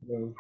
Hello.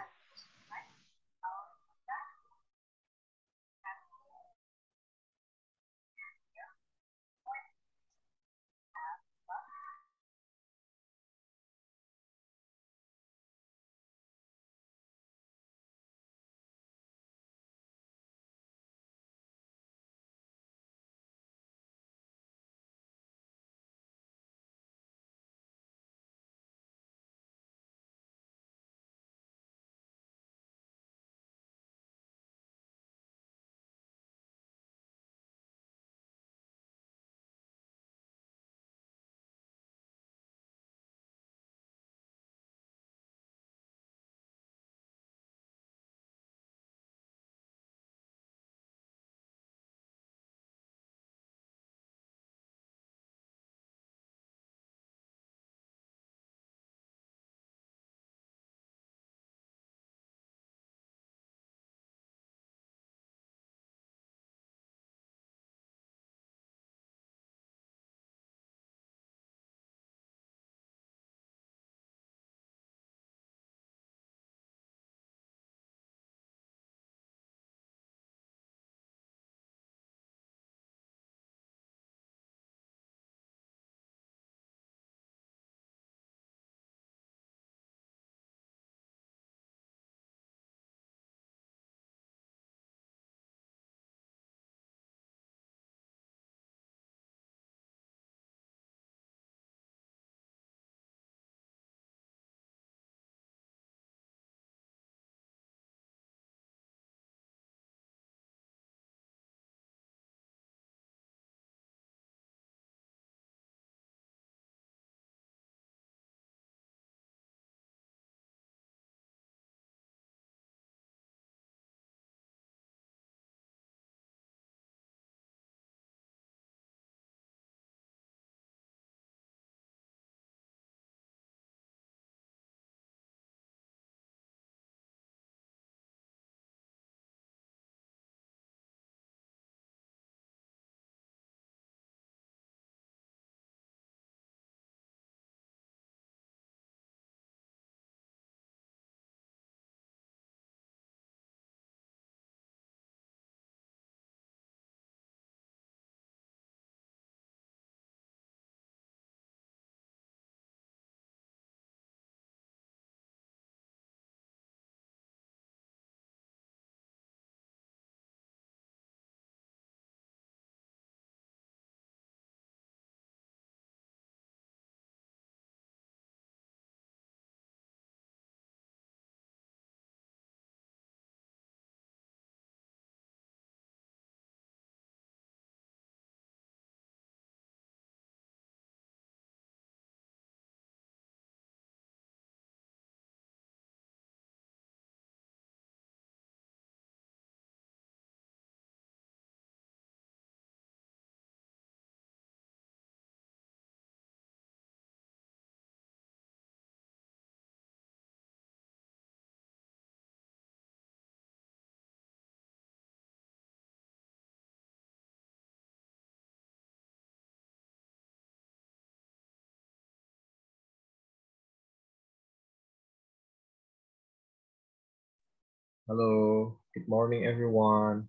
Halo. Good morning everyone.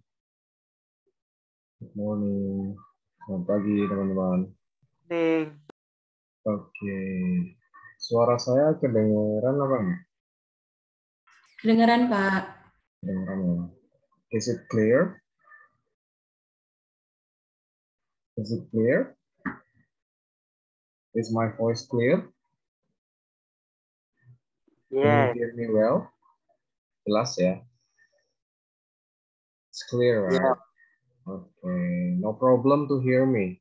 Good morning. Selamat pagi teman-teman. Ning. Oke. Suara saya kedengaran apa enggak? Kedengaran, Pak. Kedengaran ya. Is it clear? Is it clear? Is my voice clear? Can you Yes. hear me well? Jelas ya? It's clear, Yeah. right? Okay. No problem to hear me.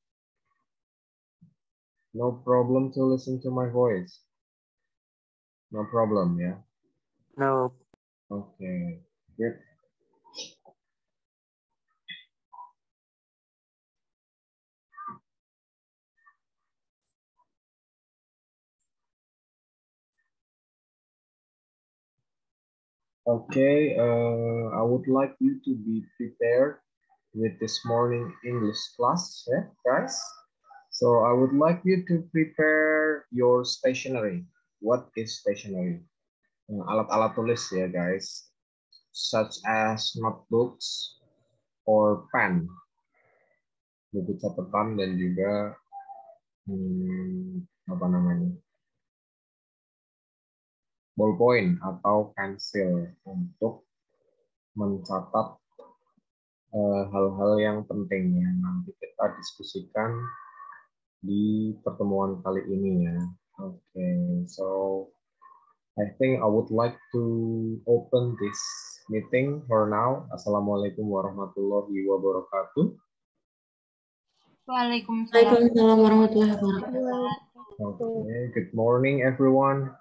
No problem to listen to my voice. No problem, yeah? No. Okay. Good. Okay. I would like you to be prepared with this morning English class, yeah, guys? So I would like you to prepare your stationery. What is stationery? alat-alat tulis ya guys, such as notebooks or pen, buku catatan dan juga apa namanya, ballpoint atau pensil untuk mencatat hal-hal yang penting yang nanti kita diskusikan di pertemuan kali ini ya. Oke, so I think I would like to open this meeting for now. Assalamualaikum warahmatullahi wabarakatuh. Waalaikumsalam warahmatullahi wabarakatuh. Okay, good morning everyone.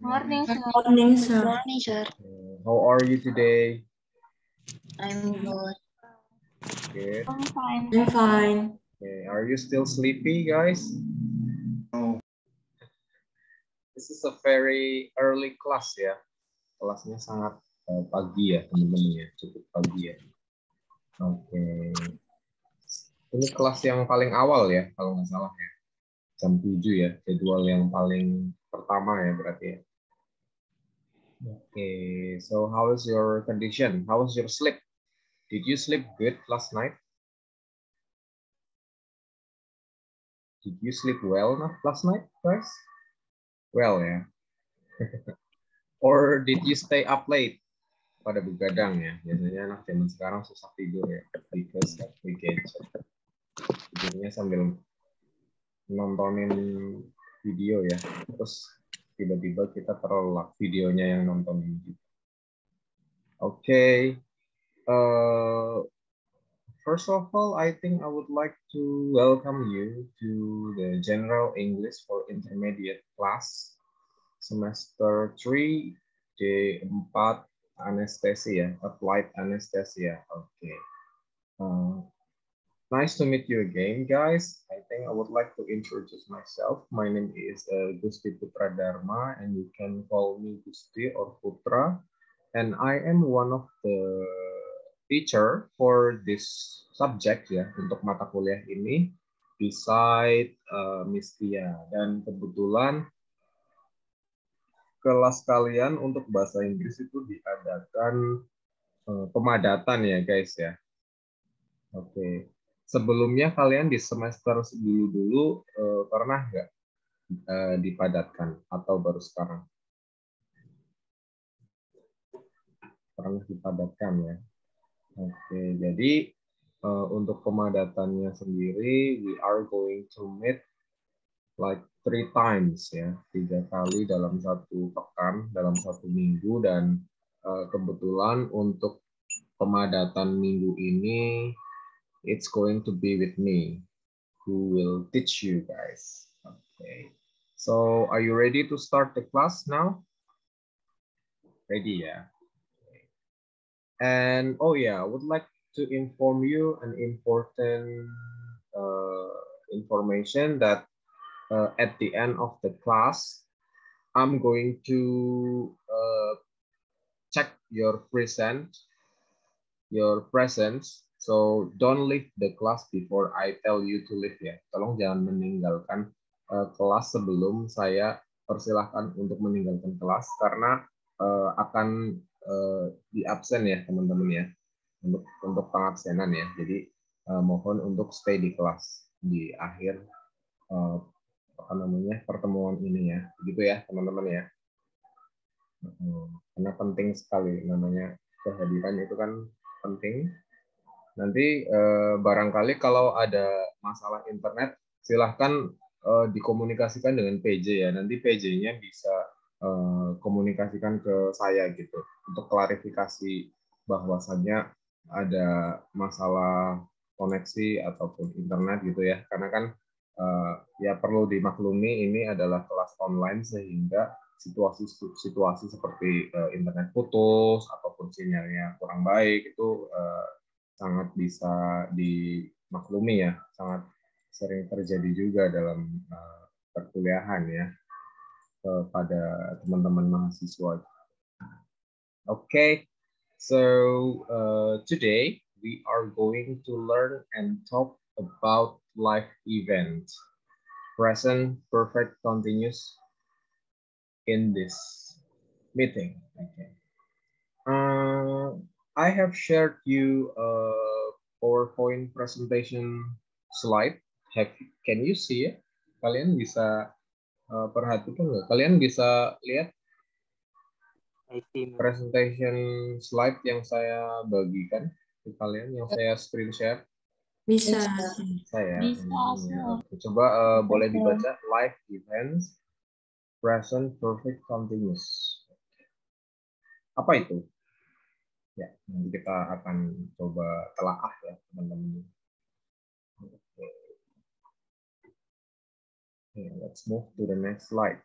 Morning, sir. Morning, sir. How are you today? I'm good. Good. I'm fine. I'm fine. Okay, are you still sleepy, guys? No. This is a very early class ya. Kelasnya sangat pagi ya, teman-teman ya, cukup pagi ya. Oke. Ini kelas yang paling awal ya, kalau nggak salah ya. Jam 7 ya, jadwal yang paling pertama ya berarti ya. Oke, so how is your condition? How was your sleep? Did you sleep good last night? Did you sleep well last night, guys? Well ya. Or did you stay up late? Pada begadang ya. Biasanya anak zaman sekarang susah tidur ya. Because of the gadget. Tidurnya sambil nontonin video ya. Terus tiba-tiba kita terlelap videonya yang nontonin gitu. Okay. First of all, I think I would like to welcome you to the General English for Intermediate class semester 3 D4 anesthesia, applied anesthesia. Okay. Nice to meet you again, guys. I think I would like to introduce myself. My name is Gusti Putra Dharma, and you can call me Gusti or Putra. And I am one of the teacher for this subject ya, untuk mata kuliah ini, beside Miss Tia. Dan kebetulan kelas kalian untuk bahasa Inggris itu diadakan pemadatan ya guys ya. Oke. Sebelumnya kalian di semester dulu pernah nggak dipadatkan atau baru sekarang? Pernah dipadatkan ya. Oke, jadi untuk pemadatannya sendiri, we are going to meet like 3 times ya, 3 kali dalam satu pekan, dalam satu minggu, dan kebetulan untuk pemadatan minggu ini, it's going to be with me, who will teach you guys. Okay, so are you ready to start the class now? Ready ya? And oh yeah, I would like to inform you an important information that at the end of the class, I'm going to check your presence. So don't leave the class before I tell you to leave ya. Tolong jangan meninggalkan kelas sebelum saya persilahkan untuk meninggalkan kelas, karena akan di absen ya teman-teman ya, untuk pengabsenan ya. Jadi mohon untuk stay di kelas di akhir apa namanya pertemuan ini ya, gitu ya teman-teman ya. Karena penting sekali, namanya kehadiran itu kan penting. Nanti barangkali kalau ada masalah internet, silahkan dikomunikasikan dengan PJ ya. Nanti PJ-nya bisa komunikasikan ke saya gitu untuk klarifikasi bahwasannya ada masalah koneksi ataupun internet gitu ya. Karena kan ya perlu dimaklumi ini adalah kelas online, sehingga situasi seperti internet putus ataupun sinyalnya kurang baik itu sangat bisa dimaklumi ya, sangat sering terjadi juga dalam perkuliahan ya pada teman-teman mahasiswa. Okay, so today we are going to learn and talk about life event, present perfect continuous in this meeting. Okay. I have shared you a PowerPoint presentation slide. Can you see it? Kalian bisa perhatikan nggak? Kalian bisa lihat presentation slide yang saya bagikan ke kalian, yang saya screen share? Bisa. Saya. Bisa. Coba boleh dibaca. Live events, present perfect continuous. Apa itu? Ya, nanti kita akan coba telaah ya, teman-teman. Okay, let's move to the next slide.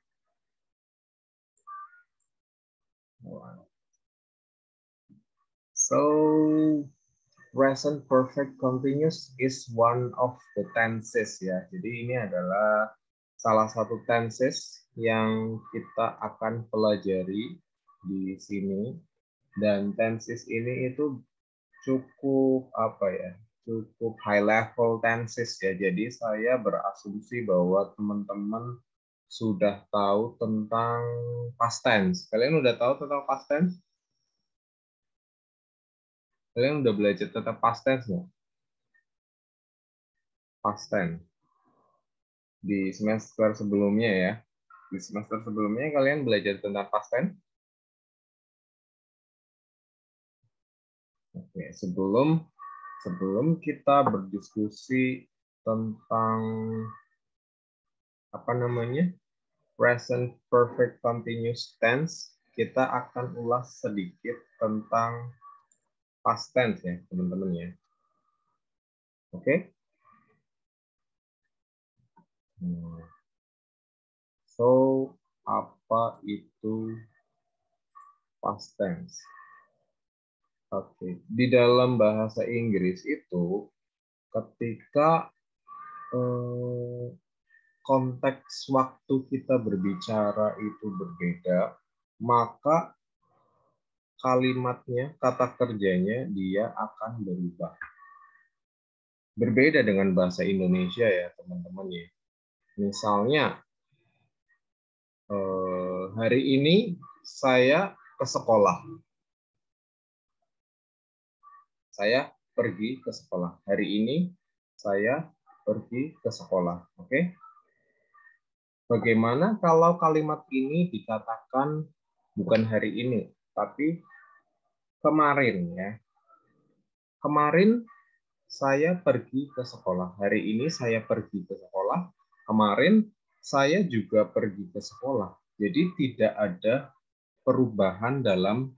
So, present perfect continuous is one of the tenses ya. Jadi ini adalah salah satu tenses yang kita akan pelajari di sini. Dan tenses ini itu cukup cukup high level tenses ya. Jadi saya berasumsi bahwa teman-teman sudah tahu tentang past tense. Kalian udah tahu tentang past tense? Kalian udah belajar tentang past tense nggak? Past tense. Di semester sebelumnya ya. Di semester sebelumnya kalian belajar tentang past tense? Oke, sebelum kita berdiskusi tentang present perfect continuous tense, kita akan ulas sedikit tentang past tense ya, teman-teman ya. Oke? So, apa itu past tense? Oke, di dalam bahasa Inggris itu ketika konteks waktu kita berbicara itu berbeda, maka kalimatnya, kata kerjanya dia akan berubah. Berbeda dengan bahasa Indonesia ya, teman-teman ya. Misalnya, hari ini saya ke sekolah. Saya pergi ke sekolah. Hari ini saya pergi ke sekolah. Oke? Bagaimana kalau kalimat ini dikatakan bukan hari ini, tapi kemarin ya. Kemarin saya pergi ke sekolah. Hari ini saya pergi ke sekolah. Kemarin saya juga pergi ke sekolah. Jadi tidak ada perubahan dalam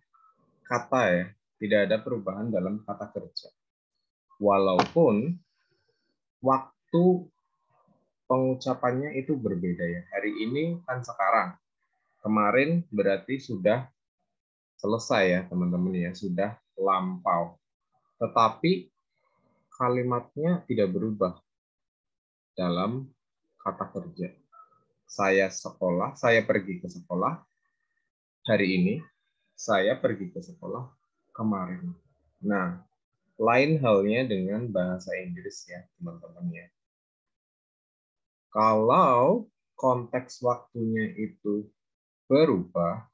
kata ya. Tidak ada perubahan dalam kata kerja. Walaupun waktu pengucapannya itu berbeda ya. Hari ini kan sekarang. Kemarin berarti sudah selesai ya teman-teman ya. Sudah lampau. Tetapi kalimatnya tidak berubah dalam kata kerja. Saya sekolah, saya pergi ke sekolah hari ini, saya pergi ke sekolah kemarin. Nah, lain halnya dengan bahasa Inggris ya, teman-teman ya. Kalau konteks waktunya itu berubah,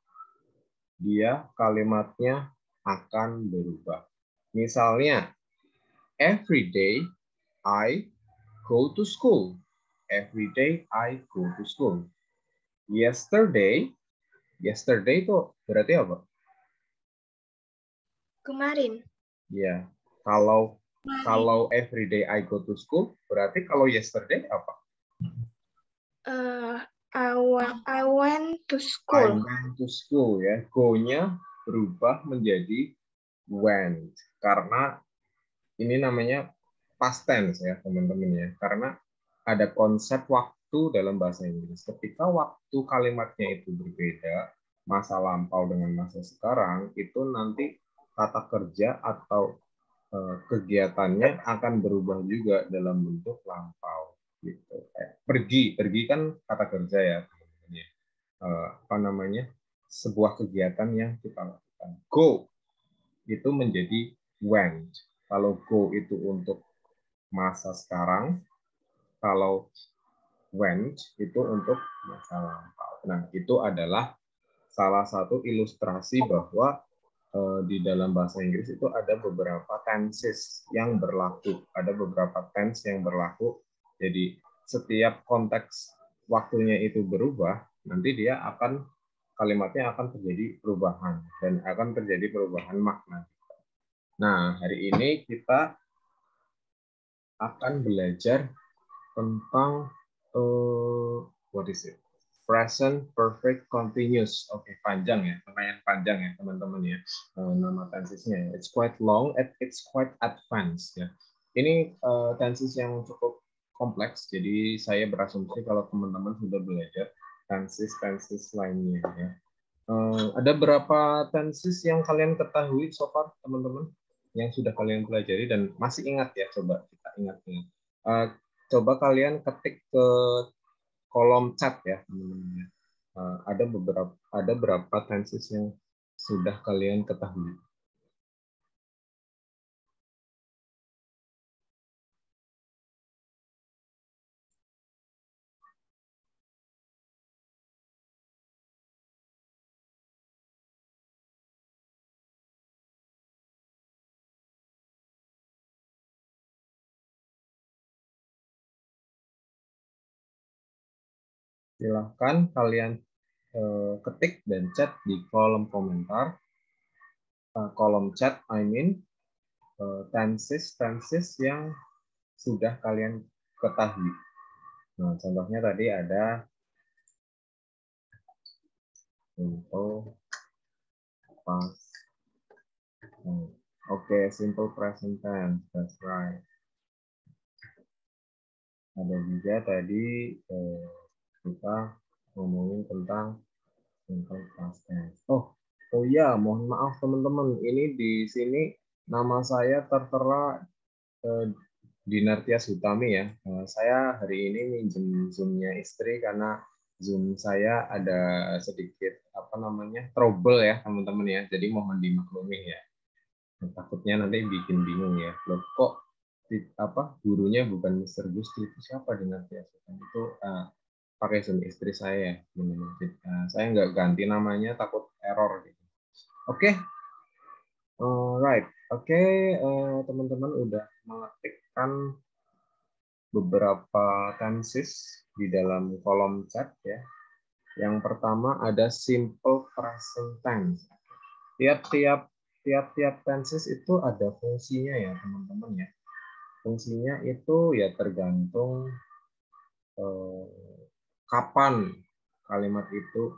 dia kalimatnya akan berubah. Misalnya, every day I go to school. Every day I go to school. Yesterday itu berarti apa? Kemarin. Ya, kalau every day I go to school, berarti kalau yesterday apa? I went to school. I went to school ya. Go-nya berubah menjadi went karena ini namanya past tense ya, teman-teman ya. Karena ada konsep waktu dalam bahasa Inggris. Ketika waktu kalimatnya itu berbeda, masa lampau dengan masa sekarang, itu nanti kata kerja atau kegiatannya akan berubah juga dalam bentuk lampau gitu. Pergi kan kata kerja ya, sebuah kegiatan yang kita lakukan. Go itu menjadi went. Kalau go itu untuk masa sekarang, kalau went itu untuk masa lampau. Nah, itu adalah salah satu ilustrasi bahwa di dalam bahasa Inggris itu ada beberapa tenses yang berlaku, ada beberapa tense yang berlaku. Jadi setiap konteks waktunya itu berubah, nanti dia akan kalimatnya akan terjadi perubahan dan akan terjadi perubahan makna. Nah, hari ini kita akan belajar tentang what is it? Present Perfect Continuous. Oke, panjang ya, lumayan panjang ya teman-teman ya nama tensesnya. It's quite long, it's quite advanced ya. Ini tenses yang cukup kompleks, jadi saya berasumsi kalau teman-teman sudah belajar tenses lainnya ya. Ada berapa tenses yang kalian ketahui so far teman-teman yang sudah kalian pelajari dan masih ingat ya? Coba kita ingat-ingat. Coba kalian ketik ke kolom chat ya teman-teman. Ada berapa tenses yang sudah kalian ketahui? Silahkan kalian ketik dan chat di kolom komentar, kolom chat I mean, tenses yang sudah kalian ketahui. Nah, contohnya tadi ada simple past. Oke, simple present tense, that's right. Ada juga tadi kita ngomongin tentang simple past tense. Oh ya, mohon maaf teman-teman, ini di sini nama saya tertera Dinartia Sutami ya. Saya hari ini minjem Zoom-nya istri karena Zoom saya ada sedikit trouble ya teman-teman ya. Jadi mohon dimaklumi ya. Takutnya nanti bikin bingung ya. Loh kok gurunya bukan Mr. Gusti, itu siapa Dinartia Sutami? Itu pakai Zoom istri saya ya. Saya nggak ganti namanya, takut error gitu. Oke. Alright. Oke, teman-teman udah mengetikkan beberapa tenses di dalam kolom chat ya. Yang pertama ada simple present tense. Tiap-tiap tenses itu ada fungsinya ya, teman-teman ya. Fungsinya itu ya tergantung kapan kalimat itu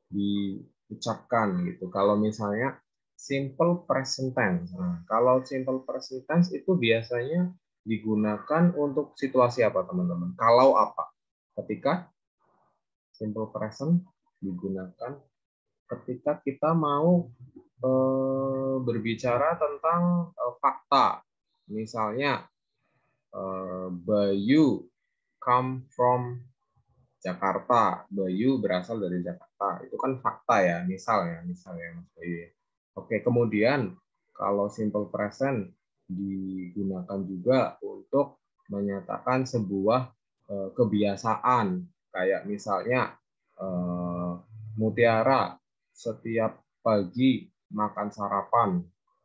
diucapkan gitu. Kalau misalnya simple present tense. Nah, kalau simple present tense itu biasanya digunakan untuk situasi apa, teman-teman? Kalau apa? Ketika simple present digunakan ketika kita mau berbicara tentang fakta. Misalnya, Bayu come from Jakarta. Bayu berasal dari Jakarta. Itu kan fakta ya, misal ya Mas Bayu. Oke, kemudian kalau simple present digunakan juga untuk menyatakan sebuah kebiasaan, kayak misalnya Mutiara setiap pagi makan sarapan,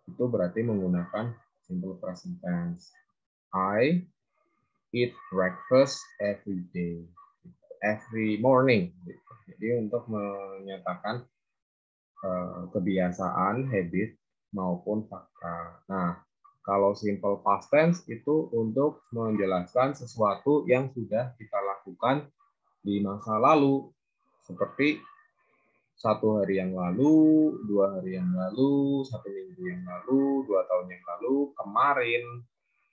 itu berarti menggunakan simple present tense. I eat breakfast every day, every morning. Jadi untuk menyatakan kebiasaan, habit maupun fakta. Nah, kalau simple past tense itu untuk menjelaskan sesuatu yang sudah kita lakukan di masa lalu, seperti 1 hari yang lalu, 2 hari yang lalu, 1 minggu yang lalu, 2 tahun yang lalu, kemarin,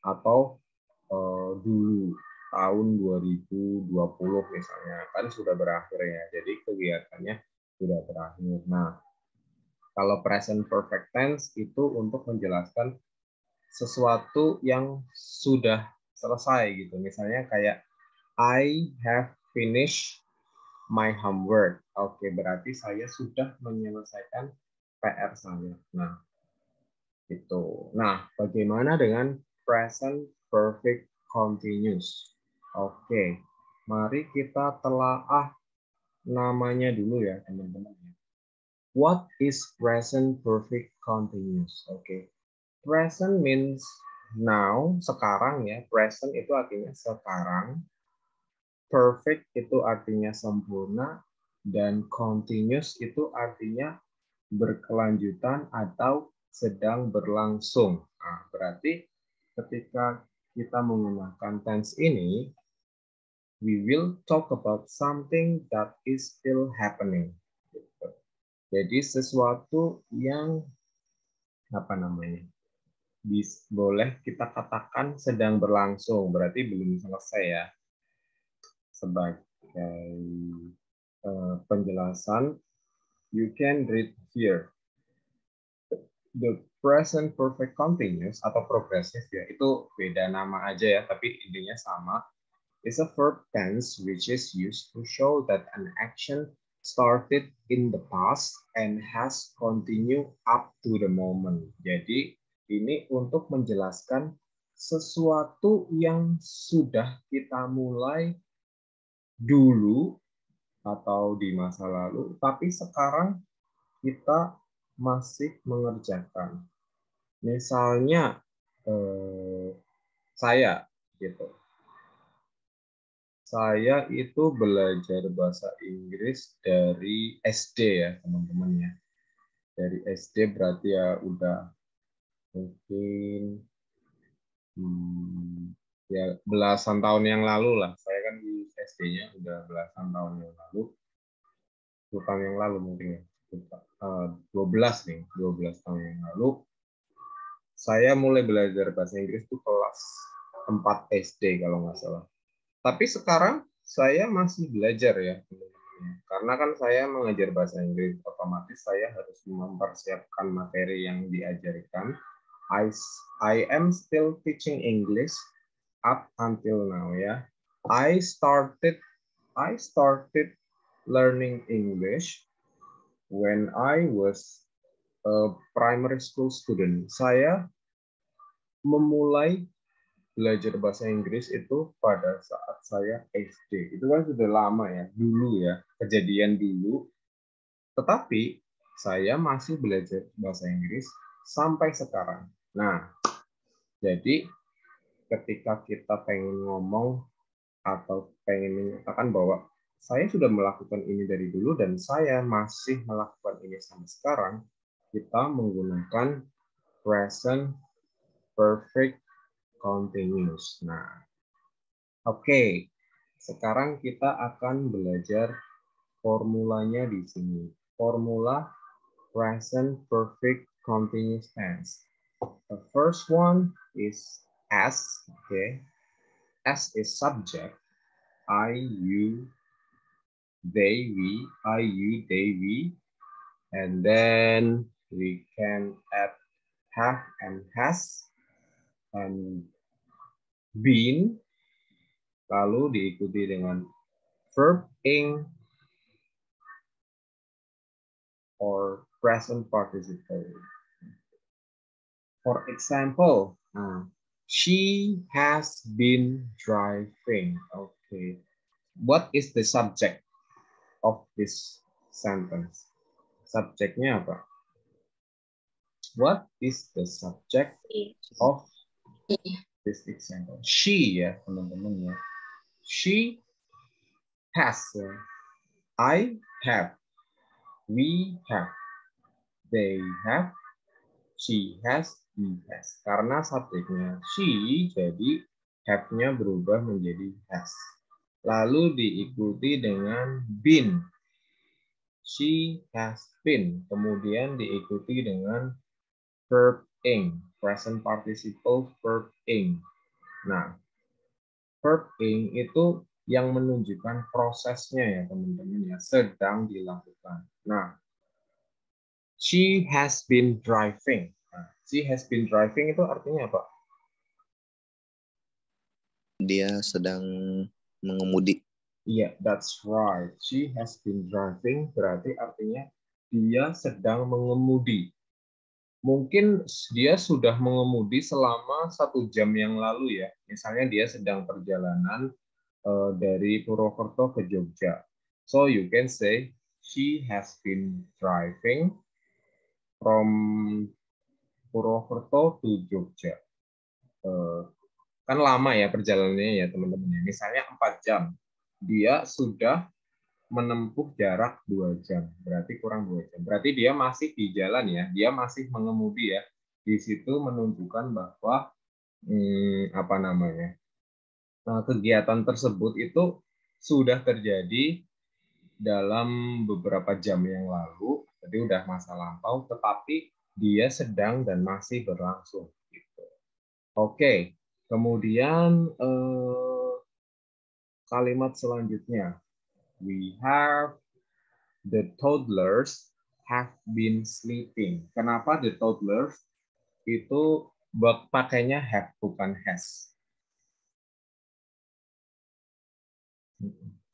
atau dulu tahun 2020 misalnya, kan sudah berakhir ya. Jadi kegiatannya sudah berakhir. Nah, kalau present perfect tense itu untuk menjelaskan sesuatu yang sudah selesai gitu. Misalnya kayak I have finished my homework. Oke, berarti saya sudah menyelesaikan PR saya. Nah, itu. Nah, bagaimana dengan present perfect continuous? Oke, mari kita telaah namanya dulu ya teman-teman. What is present perfect continuous? Oke. Present means now, sekarang ya. Present itu artinya sekarang. Perfect itu artinya sempurna. Dan continuous itu artinya berkelanjutan atau sedang berlangsung. Nah, berarti ketika kita menggunakan tense ini, we will talk about something that is still happening. Jadi sesuatu yang boleh kita katakan sedang berlangsung, berarti belum selesai ya. Sebagai penjelasan, you can read here. The present perfect continuous atau progressive ya, itu beda nama aja ya, tapi intinya sama. Is a verb tense which is used to show that an action started in the past and has continued up to the moment. Jadi ini untuk menjelaskan sesuatu yang sudah kita mulai dulu atau di masa lalu, tapi sekarang kita masih mengerjakan. Misalnya saya gitu. Saya itu belajar bahasa Inggris dari SD ya teman-teman ya. Dari SD berarti ya udah mungkin ya belasan tahun yang lalu lah. Saya kan di SD-nya udah belasan tahun yang lalu. Bukan yang lalu mungkin ya. 12 tahun yang lalu. Saya mulai belajar bahasa Inggris itu kelas 4 SD kalau nggak salah. Tapi sekarang saya masih belajar ya, karena kan saya mengajar bahasa Inggris, otomatis saya harus mempersiapkan materi yang diajarkan. I am still teaching English up until now ya. I started learning English when I was a primary school student. Saya memulai belajar bahasa Inggris itu pada saat saya SD. Itu kan sudah lama ya, dulu ya, kejadian dulu. Tetapi saya masih belajar bahasa Inggris sampai sekarang. Nah, jadi ketika kita pengen ngomong atau pengen menyatakan bahwa saya sudah melakukan ini dari dulu dan saya masih melakukan ini sampai sekarang, kita menggunakan present perfect continuous. Nah, oke. Sekarang kita akan belajar formulanya di sini. Formula present perfect continuous tense. The first one is S, okay. S is subject. I, you, they, we. I, you, they, we. And then we can add have and has and been, lalu diikuti dengan verb ing or present participle. For example, she has been driving. Okay. What is the subject of this sentence? Subjeknya apa? What is the subject of this example? She ya teman-teman ya. She has. I have. We have. They have. She has. He has. Karena subjeknya she, jadi have-nya berubah menjadi has. Lalu diikuti dengan been. She has been. Kemudian diikuti dengan verb ing. Present participle verb ing. Nah, verb ing itu yang menunjukkan prosesnya ya teman-teman ya, sedang dilakukan. Nah, she has been driving. Nah, she has been driving itu artinya apa? Dia sedang mengemudi. Iya, yeah, that's right. She has been driving berarti artinya dia sedang mengemudi. Mungkin dia sudah mengemudi selama 1 jam yang lalu ya. Misalnya dia sedang perjalanan dari Purwokerto ke Jogja. So you can say she has been driving from Purwokerto to Jogja. Kan lama ya perjalanannya ya teman-teman. Misalnya 4 jam. Dia sudah menempuh jarak 2 jam. Berarti kurang 2 jam. Berarti dia masih di jalan ya. Dia masih mengemudi ya. Di situ menunjukkan bahwa apa namanya? Kegiatan tersebut itu sudah terjadi dalam beberapa jam yang lalu, jadi udah masa lampau, tetapi dia sedang dan masih berlangsung. Gitu. Oke, kemudian kalimat selanjutnya, we have the toddlers have been sleeping. Kenapa the toddlers itu pakainya have bukan has?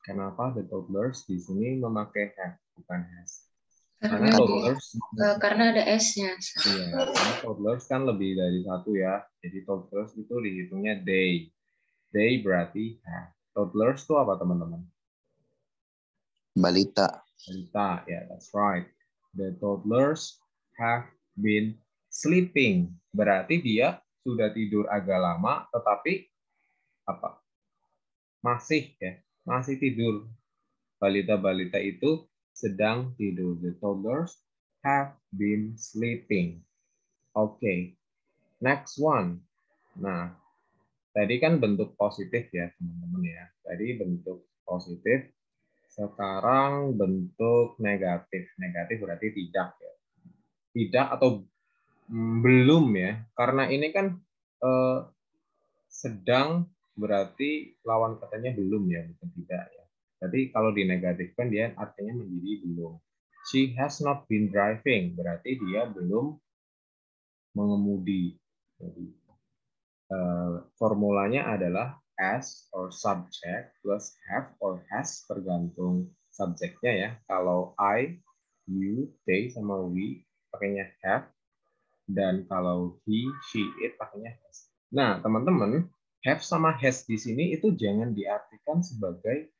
Kenapa the toddlers di sini memakai have bukan has? Karena toddlers Karena ada S-nya. iya, karena toddlers kan lebih dari satu ya. Jadi toddlers itu dihitungnya they. They berarti have. Toddlers itu apa teman-teman? Balita. Balita, ya, that's right. The toddlers have been sleeping. Berarti dia sudah tidur agak lama, tetapi apa? Masih ya, masih tidur. Balita-balita itu sedang tidur. The toddlers have been sleeping. Oke. Next one. Nah, tadi kan bentuk positif ya, teman-teman ya. Tadi bentuk positif. Sekarang bentuk negatif. Negatif berarti tidak ya. Tidak atau belum ya. Karena ini kan sedang berarti lawan katanya belum ya, bukan tidak ya. Jadi kalau dinegatifkan dia artinya menjadi belum. She has not been driving, berarti dia belum mengemudi. Jadi, formulanya adalah as or subject plus have or has, tergantung subjeknya ya. Kalau I, you, they sama we pakainya have, dan kalau he, she, it pakainya has. Nah, teman-teman, have sama has di sini itu jangan diartikan sebagai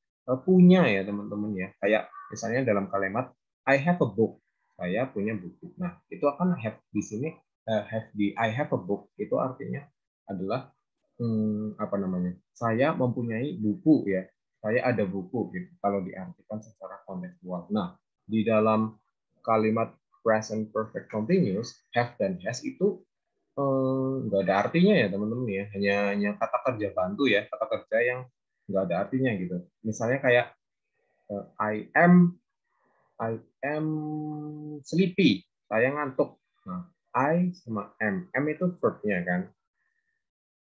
punya ya teman-teman ya. Kayak misalnya dalam kalimat I have a book, saya punya buku. Nah, itu akan have di sini have di I have a book itu artinya adalah apa namanya? Saya mempunyai buku ya. Saya ada buku gitu. Kalau diartikan secara kontekstual. Nah, di dalam kalimat present perfect continuous have dan has itu nggak ada artinya ya teman-teman ya, hanya kata kerja bantu ya, kata kerja yang nggak ada artinya gitu. Misalnya kayak I am sleepy, saya ngantuk. Nah, I sama am itu verbnya kan,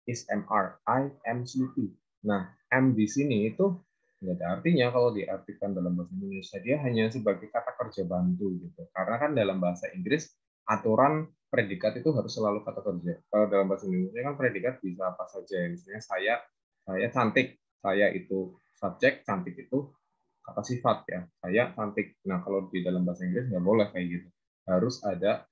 is mr, I am sleepy. Nah, am di sini itu nggak ada artinya kalau diartikan dalam bahasa Indonesia, dia hanya sebagai kata kerja bantu gitu. Karena kan dalam bahasa Inggris aturan predikat itu harus selalu kata kerja. Kalau dalam bahasa Indonesia kan predikat bisa apa saja. Misalnya saya cantik, saya itu subjek, cantik itu kata sifat ya. Saya cantik. Nah kalau di dalam bahasa Inggris nggak boleh kayak gitu. Harus ada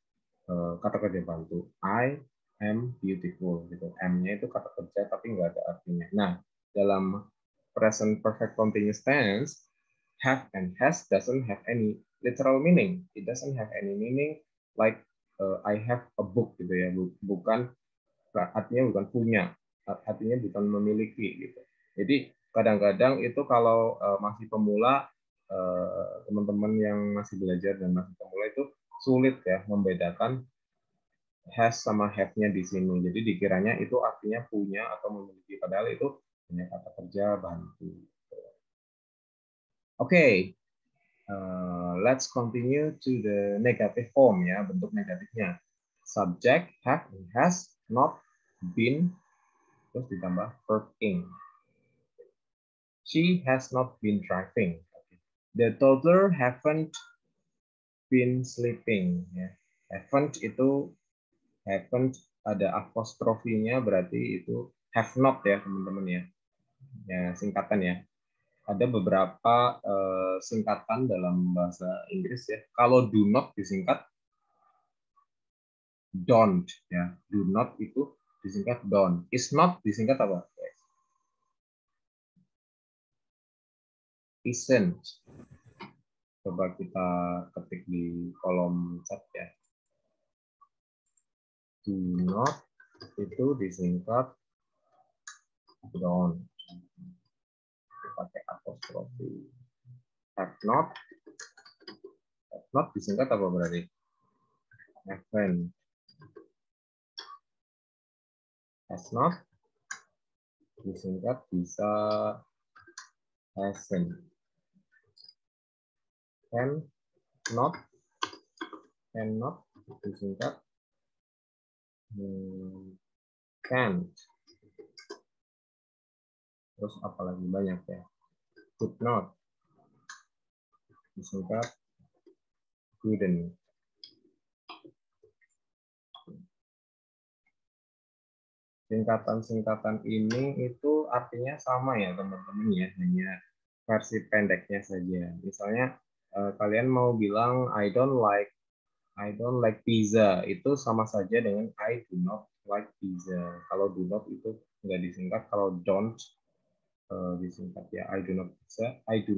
kata kerja bantu. I am beautiful gitu. M-nya itu kata kerja tapi nggak ada artinya. Nah dalam present perfect continuous tense, have and has doesn't have any literal meaning. It doesn't have any meaning like I have a book gitu ya, bukan artinya bukan punya, artinya bukan memiliki gitu. Jadi kadang-kadang itu kalau masih pemula, teman-teman yang masih belajar dan masih pemula itu sulit ya membedakan has sama have-nya di sini. Jadi dikiranya itu artinya punya atau memiliki, padahal itu hanya kata kerja bantu. Oke. Let's continue to the negative form ya, bentuk negatifnya. Subject, have, has, not, been, terus ditambah verb ing. She has not been driving. The toddler haven't been sleeping. Ya. Haven't itu ada apostrofinya, berarti itu have not ya teman-teman ya. Ya singkatan ya. Ada beberapa singkatan dalam bahasa Inggris ya. Kalau do not disingkat don't ya. Do not itu disingkat don't. Is not disingkat apa? Isn't. Coba kita ketik di kolom chat ya. Do not itu disingkat don't. Pakai apostrofi. Have not disingkat apa berarti? Haven't. Has not disingkat bisa hasn't. Cannot disingkat can't. Terus apalagi banyak ya. Could not disingkat couldn't. Singkatan-singkatan ini itu artinya sama ya teman-teman ya, hanya versi pendeknya saja. Misalnya kalian mau bilang I don't like pizza, itu sama saja dengan I do not like pizza. Kalau do not itu nggak disingkat, kalau don't disingkat ya. I do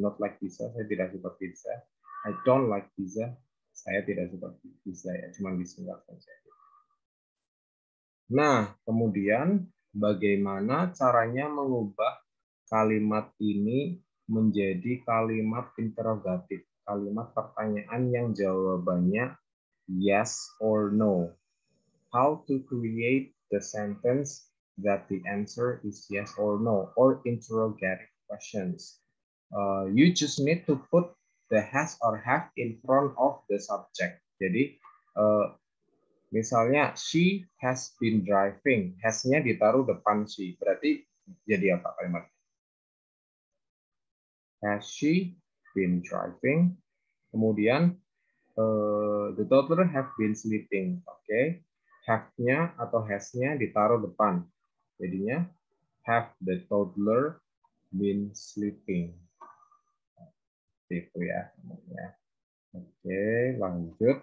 not like pizza, saya tidak suka pizza. I don't like pizza, saya tidak suka pizza ya, cuma disingkat saja. Nah, kemudian bagaimana caranya mengubah kalimat ini menjadi kalimat interrogatif, kalimat pertanyaan yang jawabannya yes or no. How to create the sentence that the answer is yes or no, or interrogative questions. You just need to put the has or have in front of the subject. Jadi, misalnya, she has been driving. Has-nya ditaruh depan she. Berarti jadi apa kalimatnya? Has she been driving? Kemudian, the toddler have been sleeping. Oke. Have-nya atau has-nya ditaruh depan. Jadinya, have the toddler been sleeping. Itu ya. Oke, lanjut.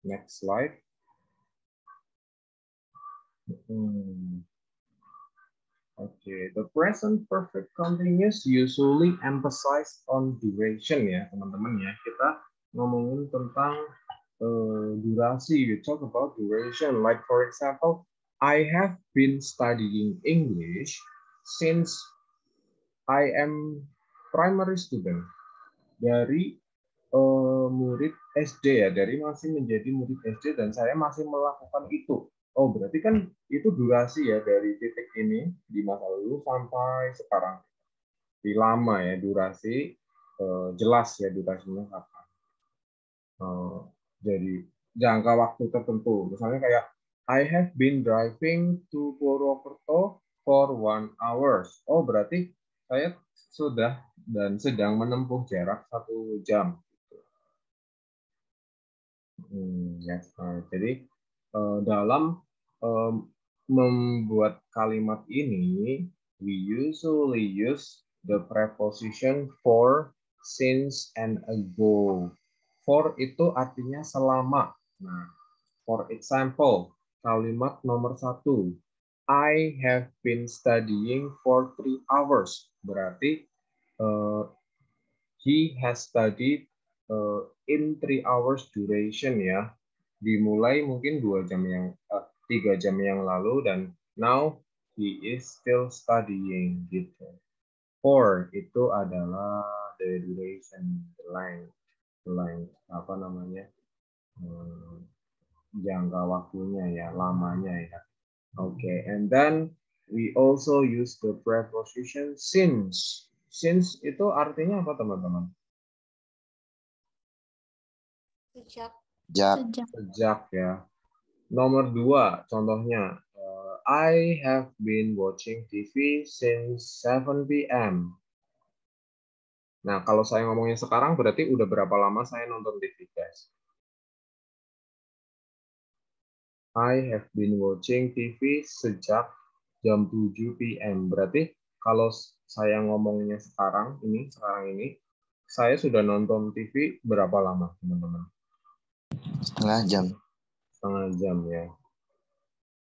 Next slide. Okay, the present perfect continuous usually emphasize on duration ya teman-teman ya. Kita ngomongin tentang durasi. We talk about duration. Like for example, I have been studying English since I am primary student. Dari murid SD ya, dari masih menjadi murid SD dan saya masih melakukan itu. Oh, berarti kan itu durasi ya dari titik ini di masa lalu sampai sekarang. Di lama ya durasi, jelas ya durasinya kapan. Jadi jangka waktu tertentu. Misalnya kayak I have been driving to Purwokerto for 1 hour. Oh, berarti saya sudah dan sedang menempuh jarak 1 jam. Yes. Jadi dalam membuat kalimat ini, we usually use the preposition for, since, and ago. For itu artinya selama. Nah, for example, kalimat nomor 1, I have been studying for 3 hours. Berarti he has studied in 3 hours duration ya. Dimulai mungkin 3 jam yang lalu dan now he is still studying gitu. For itu adalah the duration, the length apa namanya? Jangka waktunya ya, lamanya ya. Okay, and then we also use the preposition since. Since itu artinya apa teman-teman? Sejak ya. Nomor 2 contohnya, I have been watching TV since 7 p.m. Nah, kalau saya ngomongin sekarang berarti udah berapa lama saya nonton TV, guys? I have been watching TV sejak jam 7 p.m. Berarti kalau saya ngomongnya sekarang ini, saya sudah nonton TV berapa lama, teman-teman? Setengah jam. Setengah jam ya.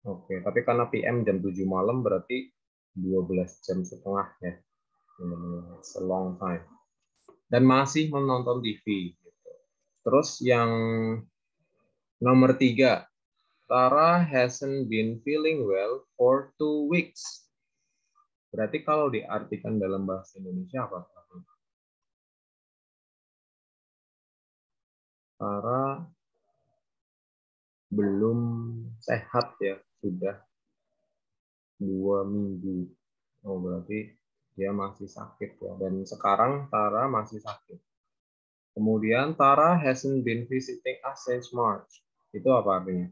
Oke, tapi karena PM jam 7 malam berarti 12 jam setengah ya. It's a long time. dan masih menonton TV. Gitu. Terus yang nomor 3, Tara hasn't been feeling well for 2 weeks. Berarti kalau diartikan dalam bahasa Indonesia apa? Tara belum sehat ya, sudah 2 minggu. Oh, berarti dia masih sakit ya. Dan sekarang Tara masih sakit. Kemudian Tara hasn't been visiting us since March. Itu apa artinya?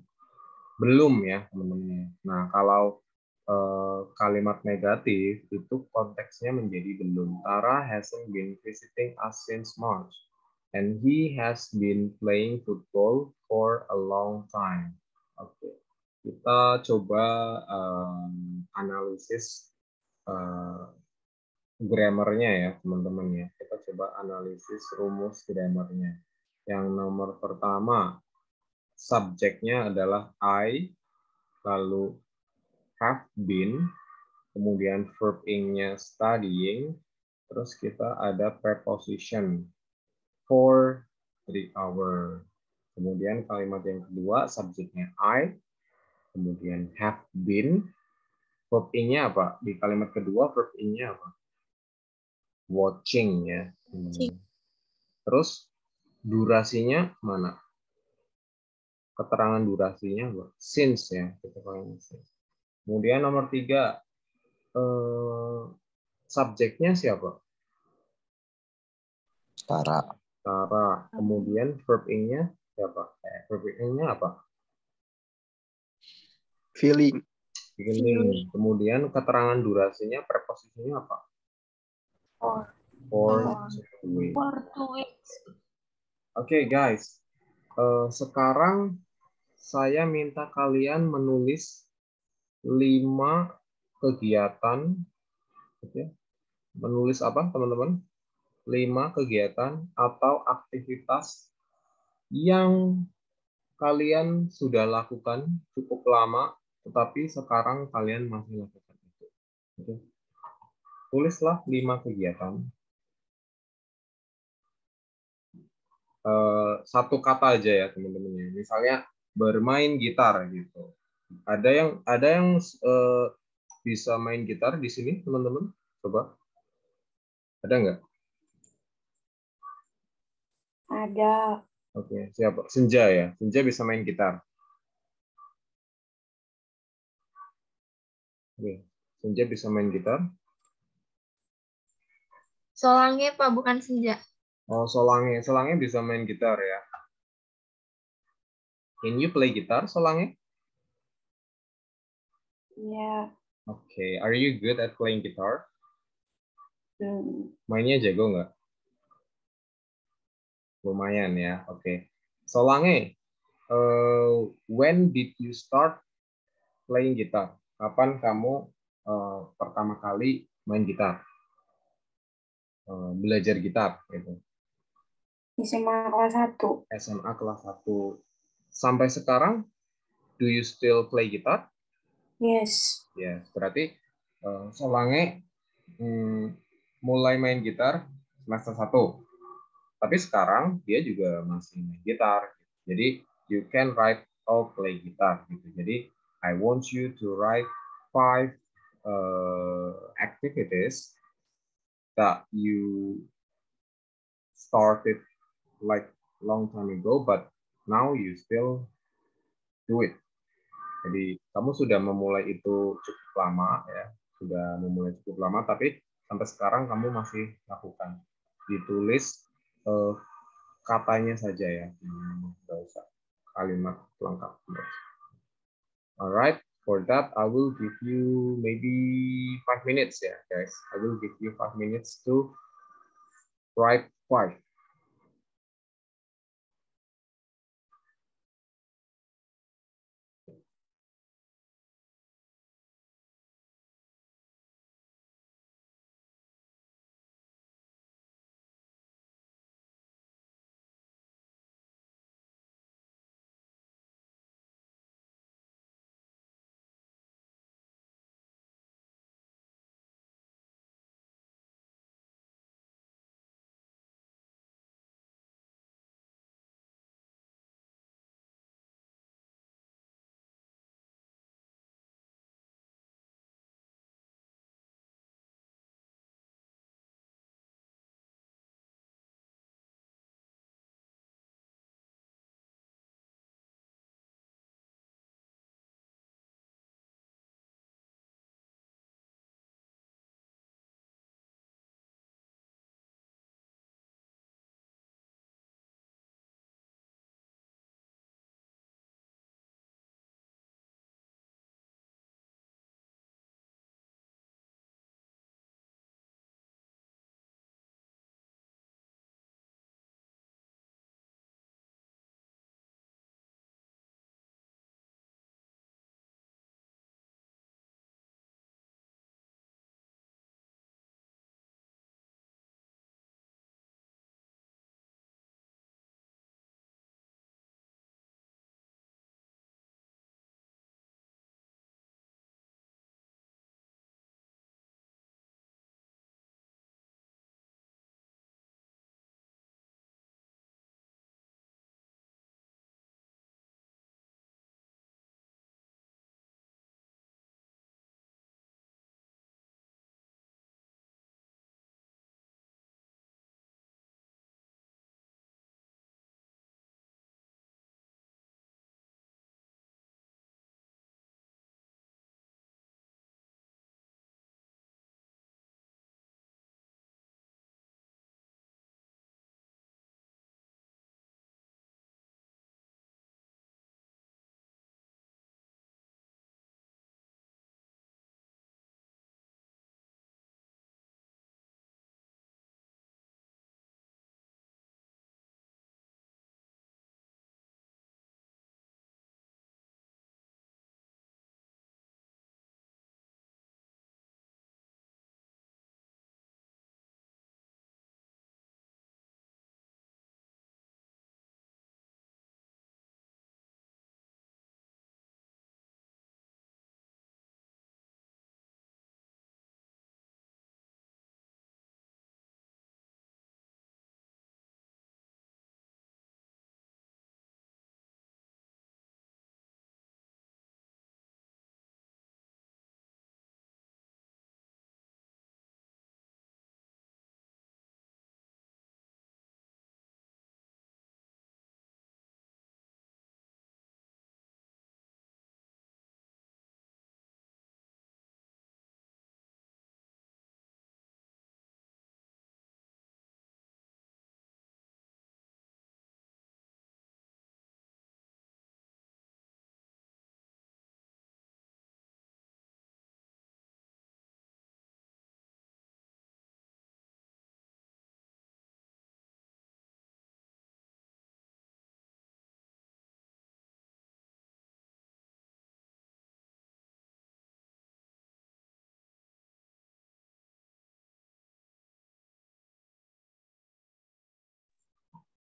Belum ya, teman-teman. Nah, kalau kalimat negatif itu konteksnya menjadi belum. Tara hasn't been visiting us since March. And he has been playing football for a long time. Oke, kita coba analisis grammarnya ya teman-teman ya. Kita coba analisis rumus grammarnya. Yang nomor pertama, subjeknya adalah I, lalu have been, kemudian verb ing-nya studying, terus kita ada preposition for 3 hour. Kemudian kalimat yang kedua, subjeknya I, kemudian have been, verb ing-nya apa? Di kalimat kedua verb ing-nya apa? Watching ya. Terus durasinya mana? Keterangan durasinya apa? Since ya. Kita pakai since. Kemudian nomor 3, subjeknya siapa? Tara. Tara. Kemudian verb ing-nya siapa? Verb ing-nya apa? Feeling. Feeling. Kemudian keterangan durasinya, preposisinya apa? For 2 weeks. Oke, guys. Sekarang saya minta kalian menulis 5 kegiatan. Oke. Menulis apa, teman-teman? 5 kegiatan atau aktivitas yang kalian sudah lakukan cukup lama, tetapi sekarang kalian masih lakukan itu. Oke. Tulislah 5 kegiatan. Satu kata aja ya teman-teman. Misalnya bermain gitar gitu. Ada yang bisa main gitar di sini teman-teman? Coba. Ada nggak? Ada. Oke, siapa? Senja ya. Senja bisa main gitar. Oke. Senja bisa main gitar. Solange, Pak, bukan senja. Oh, Solange. Solange bisa main gitar ya. Can you play guitar, Solange? Ya. Okay. Are you good at playing guitar? Mainnya jago nggak? Lumayan ya. Oke. Solange, when did you start playing guitar? Kapan kamu pertama kali main gitar? Belajar gitar gitu. SMA kelas 1. SMA kelas 1. Sampai sekarang, do you still play guitar? Yes. Yes, berarti Solange mulai main gitar semester 1. Tapi sekarang dia juga masih main gitar. Jadi you can write or play guitar gitu. Jadi I want you to write 5 activities that you started like long time ago, but now you still do it. Jadi kamu sudah memulai itu cukup lama ya, sudah memulai cukup lama, tapi sampai sekarang kamu masih lakukan. Ditulis katanya saja ya, nggak usah kalimat lengkap. Alright, for that I will give you maybe 5 minutes ya, guys. I will give you 5 minutes to write 5.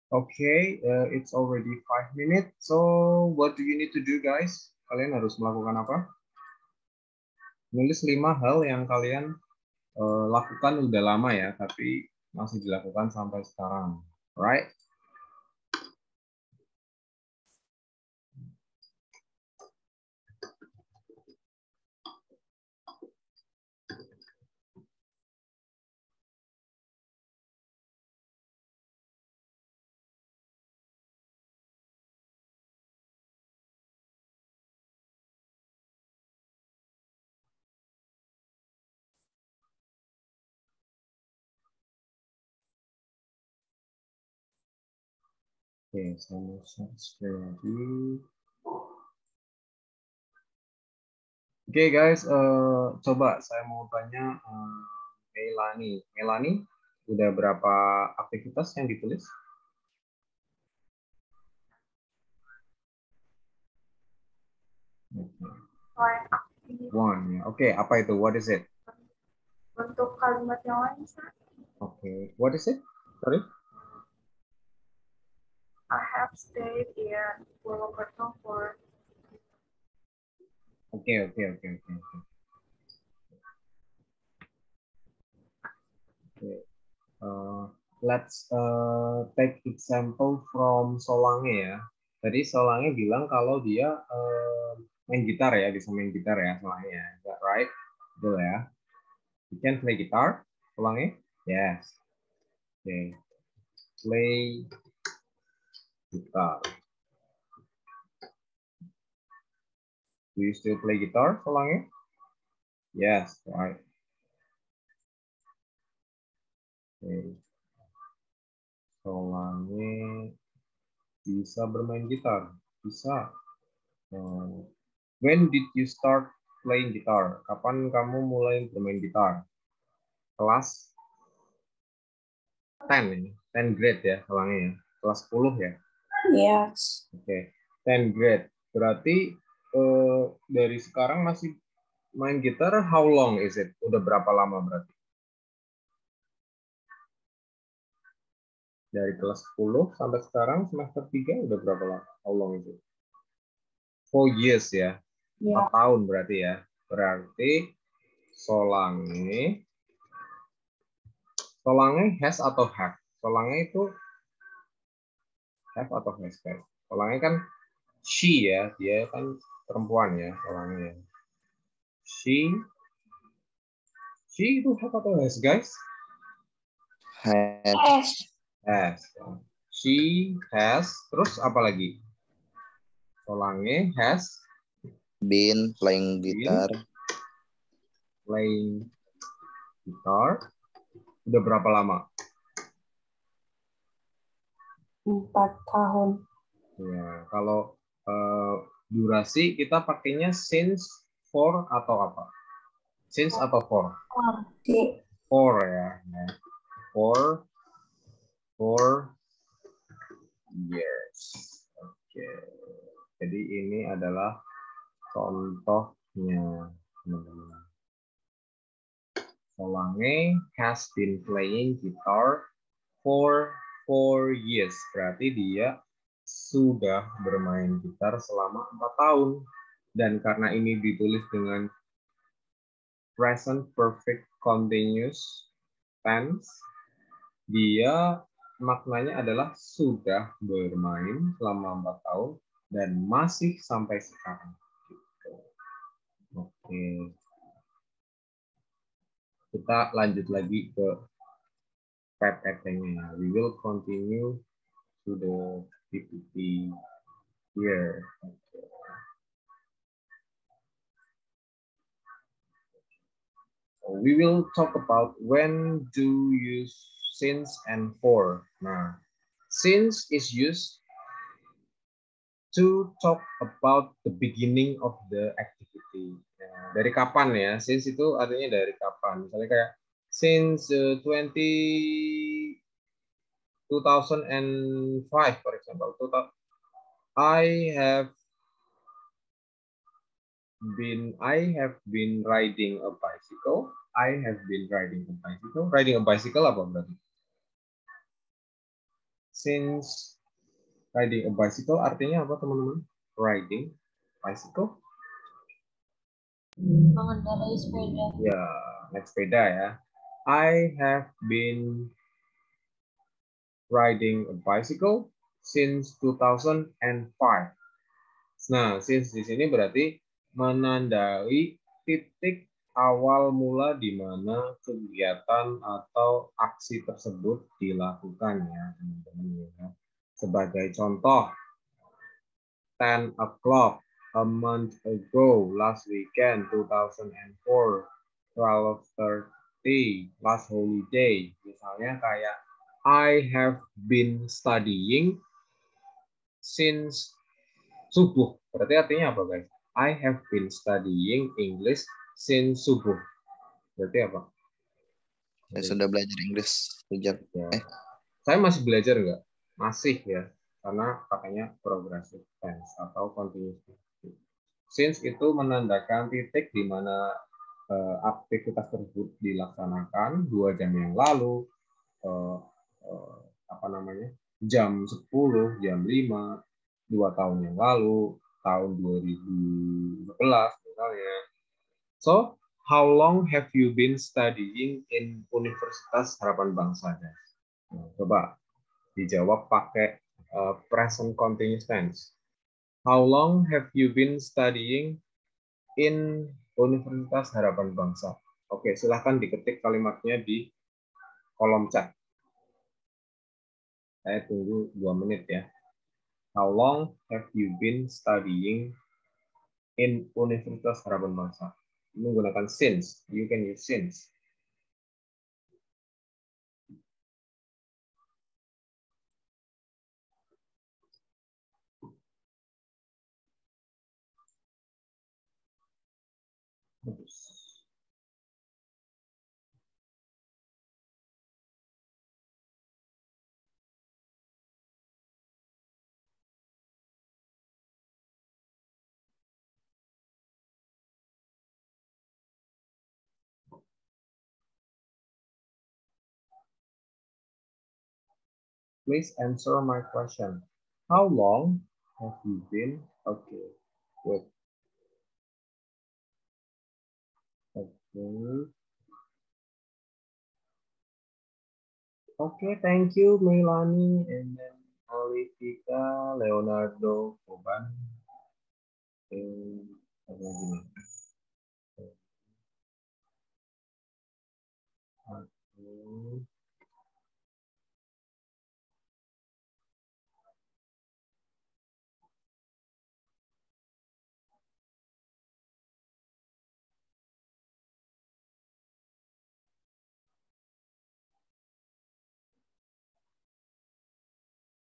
Okay, it's already 5 minutes. So, what do you need to do, guys? Kalian harus melakukan apa? Nulis 5 hal yang kalian lakukan udah lama ya, tapi masih dilakukan sampai sekarang. Right? Oke, saya mau share screen lagi. Oke, guys, coba saya mau tanya Melani. Melani, udah berapa aktivitas yang ditulis? One. Oke, apa itu? What is it? Untuk kalimat yang lain, Sir, Oke, what is it? Sorry? I have stayed in Purwokerto for Oke. Let's take example from Solange ya. Tadi Solange bilang kalau dia main gitar ya, bisa main gitar ya Solange ya. Is that right? Betul ya. You can play guitar, Solange? Yes. Okay. Play guitar. Do you still play guitar, Solange? Yes, right. Okay. Solange bisa bermain gitar, bisa. When did you start playing guitar? Kapan kamu mulai bermain gitar? Kelas 10 grade ya, Solange ya. Kelas 10 ya. Yes. Oke, 10 grade. Berarti dari sekarang masih main gitar, how long is it? Udah berapa lama berarti? Dari kelas 10 sampai sekarang semester 3 udah berapa lama? How long is it? 4 years ya. 4 tahun berarti ya. Berarti Solange has atau have? Solange itu have atau has, guys? Solange kan she ya, dia kan perempuan ya, Solange. She itu have atau has, guys? Has Yes. Has. She has. Terus apa lagi? Solange has been playing guitar playing guitar. Udah berapa lama? 4 tahun. Ya, kalau durasi kita pakainya since, for atau apa? Since atau for? Di For ya. For years. Oke. Jadi ini adalah contohnya, teman-teman. Solange has been playing guitar for 4 years. Berarti dia sudah bermain gitar selama 4 tahun. Dan karena ini ditulis dengan present perfect continuous tense, dia maknanya adalah sudah bermain selama 4 tahun dan masih sampai sekarang. Oke. Kita lanjut lagi ke PPT-nya. We will continue to the PPT here. We will talk about when do use since and for. Nah, since is used to talk about the beginning of the activity. Nah, dari kapan ya? Since itu artinya dari kapan. Misalnya kayak since 2005, for example. I have been riding a bicycle. I have been riding a bicycle. Riding a bicycle apa berarti? since riding a bicycle artinya apa teman-teman? Riding bicycle? Mengendarai sepeda. Ya, naik sepeda ya. I have been riding a bicycle since 2005. Nah, since di sini berarti menandai titik awal mula di mana kegiatan atau aksi tersebut dilakukan ya, teman-teman ya. Sebagai contoh, 10 o'clock a month ago, last weekend 2004, 12:30 last holiday. Misalnya kayak I have been studying since subuh. Berarti artinya apa, guys? I have been studying English since subuh. Berarti apa? Saya sudah belajar Inggris sejak Ya. Saya masih belajar nggak? Masih ya. Karena katanya progressive tense atau continuous tense. Since itu menandakan titik di mana aktivitas tersebut dilaksanakan 2 jam yang lalu, jam 10, jam 5, 2 tahun yang lalu, tahun 2011 misalnya. So, how long have you been studying in Universitas Harapan Bangsa? Nah, coba dijawab pakai present continuous tense. How long have you been studying in Universitas Harapan Bangsa? Oke, silahkan diketik kalimatnya di kolom chat. Saya tunggu 2 menit ya. How long have you been studying in Universitas Harapan Bangsa? Menggunakan since. You can use since. Please answer my question. How long have you been? Okay, good. Okay. Okay, thank you, Melanie, and then Olivia, Leonardo, Koban.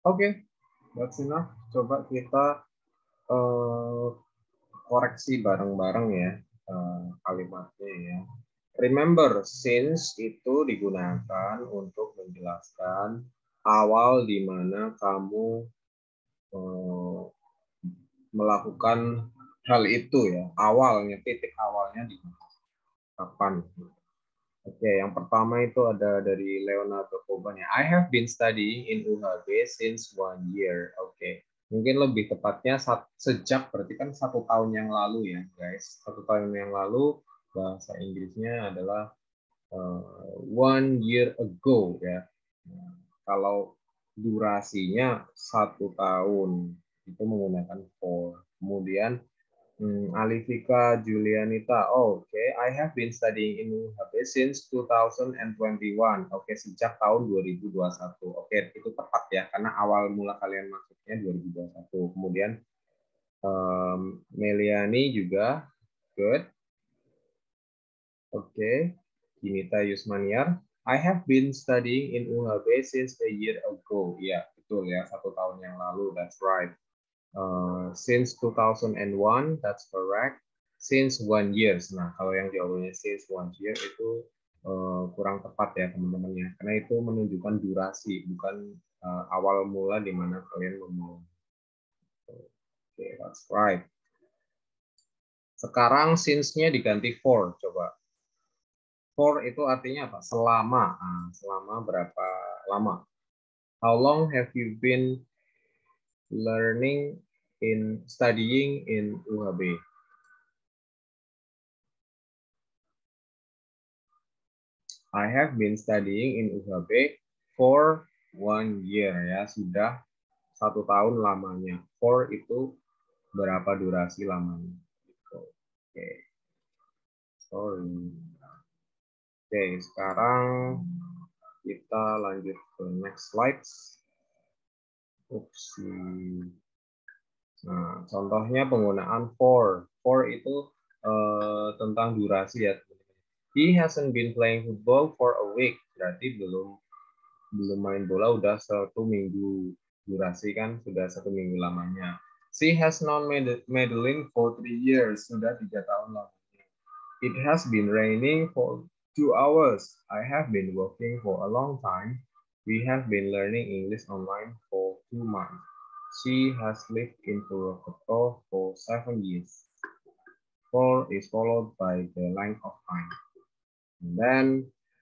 Oke, that's enough. Coba kita koreksi bareng-bareng ya kalimatnya ya. Remember, since itu digunakan untuk menjelaskan awal di mana kamu melakukan hal itu ya. Awalnya, titik awalnya di kapan. Oke, yang pertama itu ada dari Leonardo Koban ya. I have been studying in UHB since 1 year. Oke, mungkin lebih tepatnya sejak berarti kan 1 tahun yang lalu ya, guys. 1 tahun yang lalu bahasa Inggrisnya adalah 1 year ago ya. Nah, kalau durasinya 1 tahun itu menggunakan for. Kemudian Alifika Julianita, okay. I have been studying in UHB since 2021. Oke, sejak tahun 2021. Oke, itu tepat ya, karena awal mula kalian masuknya 2021. Kemudian Meliani juga, good. Oke, Dinita Yusmaniar, I have been studying in UHB since a year ago. Ya, betul ya, 1 tahun yang lalu, that's right. Since 2001, that's correct. Since 1 year. Nah, kalau yang jawabannya since 1 year itu kurang tepat ya teman-teman ya, karena itu menunjukkan durasi, bukan awal mula di mana kalian memulai. Oke, that's right. Sekarang since-nya diganti for, coba. For itu artinya apa? Selama. Nah, selama berapa lama? How long have you been studying in UHB? I have been studying in UHB for 1 year ya, sudah 1 tahun lamanya. For itu berapa durasi lamanya? Oke, sorry. Oke, sekarang kita lanjut ke next slides. Nah, contohnya penggunaan for. For itu tentang durasi ya. He hasn't been playing football for a week. Berarti belum main bola udah 1 minggu. Durasi kan sudah 1 minggu lamanya. She has known Madeline for 3 years. Sudah 3 tahun lamanya. It has been raining for 2 hours. I have been working for a long time. We have been learning English online for 2 months. She has lived in Purwokerto for 7 years. For is followed by the length of time. And then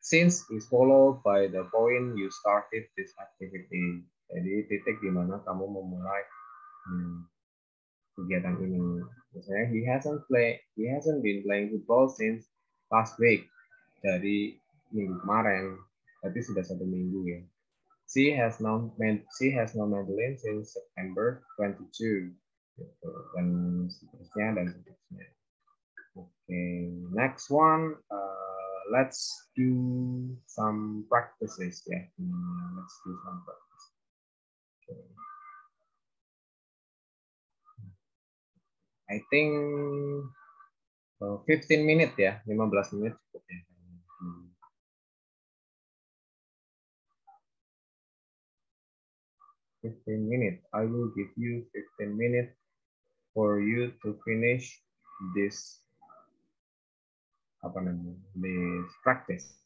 since is followed by the point you started this activity. Jadi titik di mana kamu memulai kegiatan ini. Misalnya he hasn't been playing football since last week. Dari minggu kemarin. Berarti sudah 1 minggu ya. She has known Madeline since September 22. Dan seterusnya. Okay, next one. Let's do some practices. Yeah, let's do some practice. Okay. I think 15 minutes ya, 15 menit cukup ya. 15 minutes. I will give you 15 minutes for you to finish this this practice.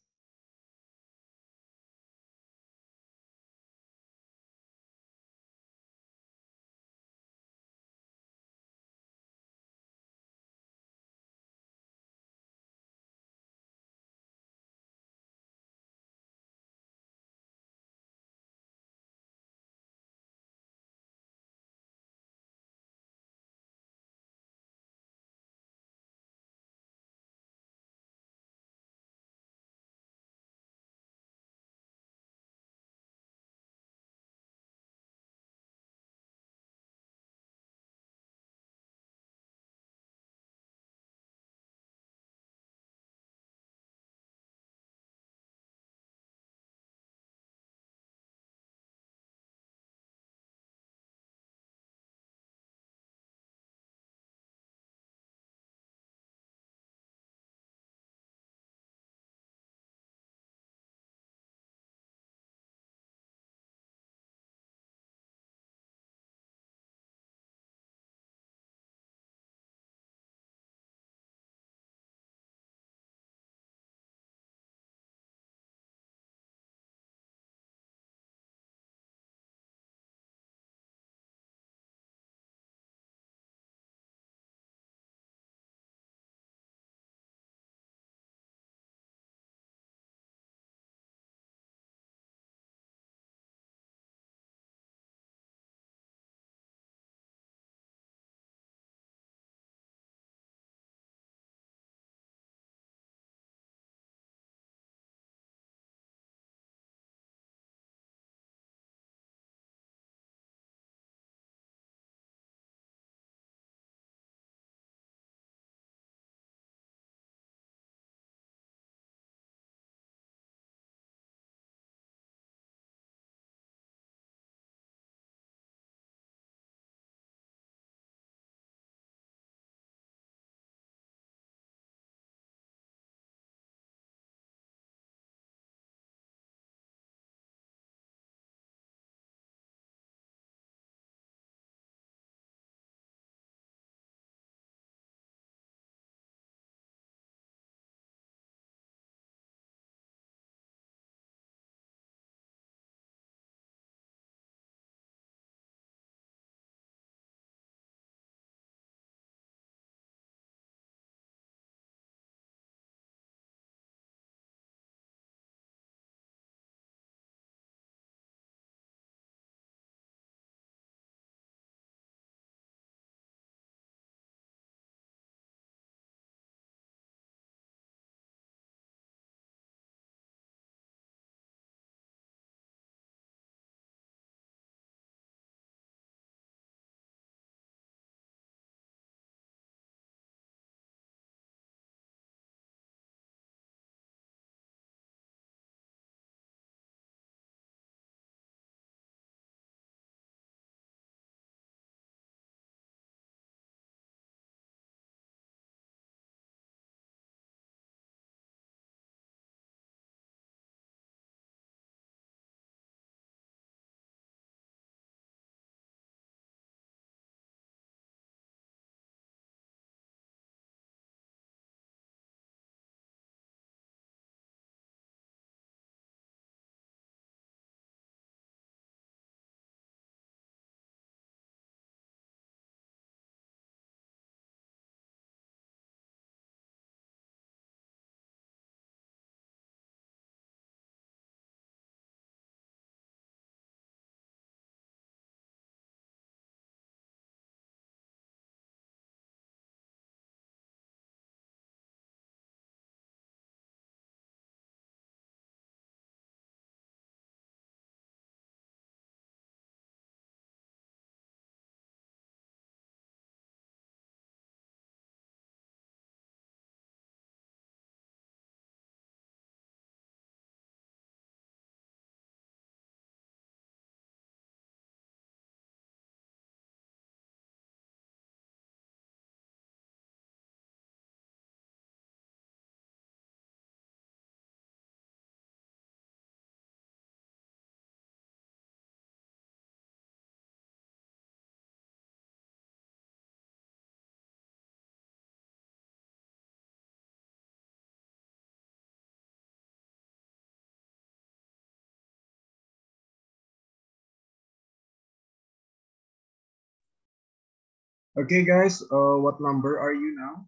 Okay guys, what number are you now?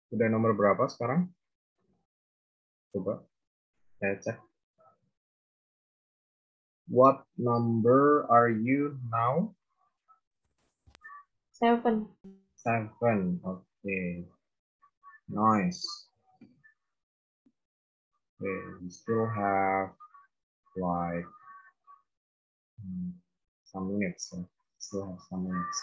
Sudah nomor berapa sekarang? Coba saya cek. What number are you now? 7. 7. Okay. Nice. Okay, we still have like some minutes. Still have some minutes.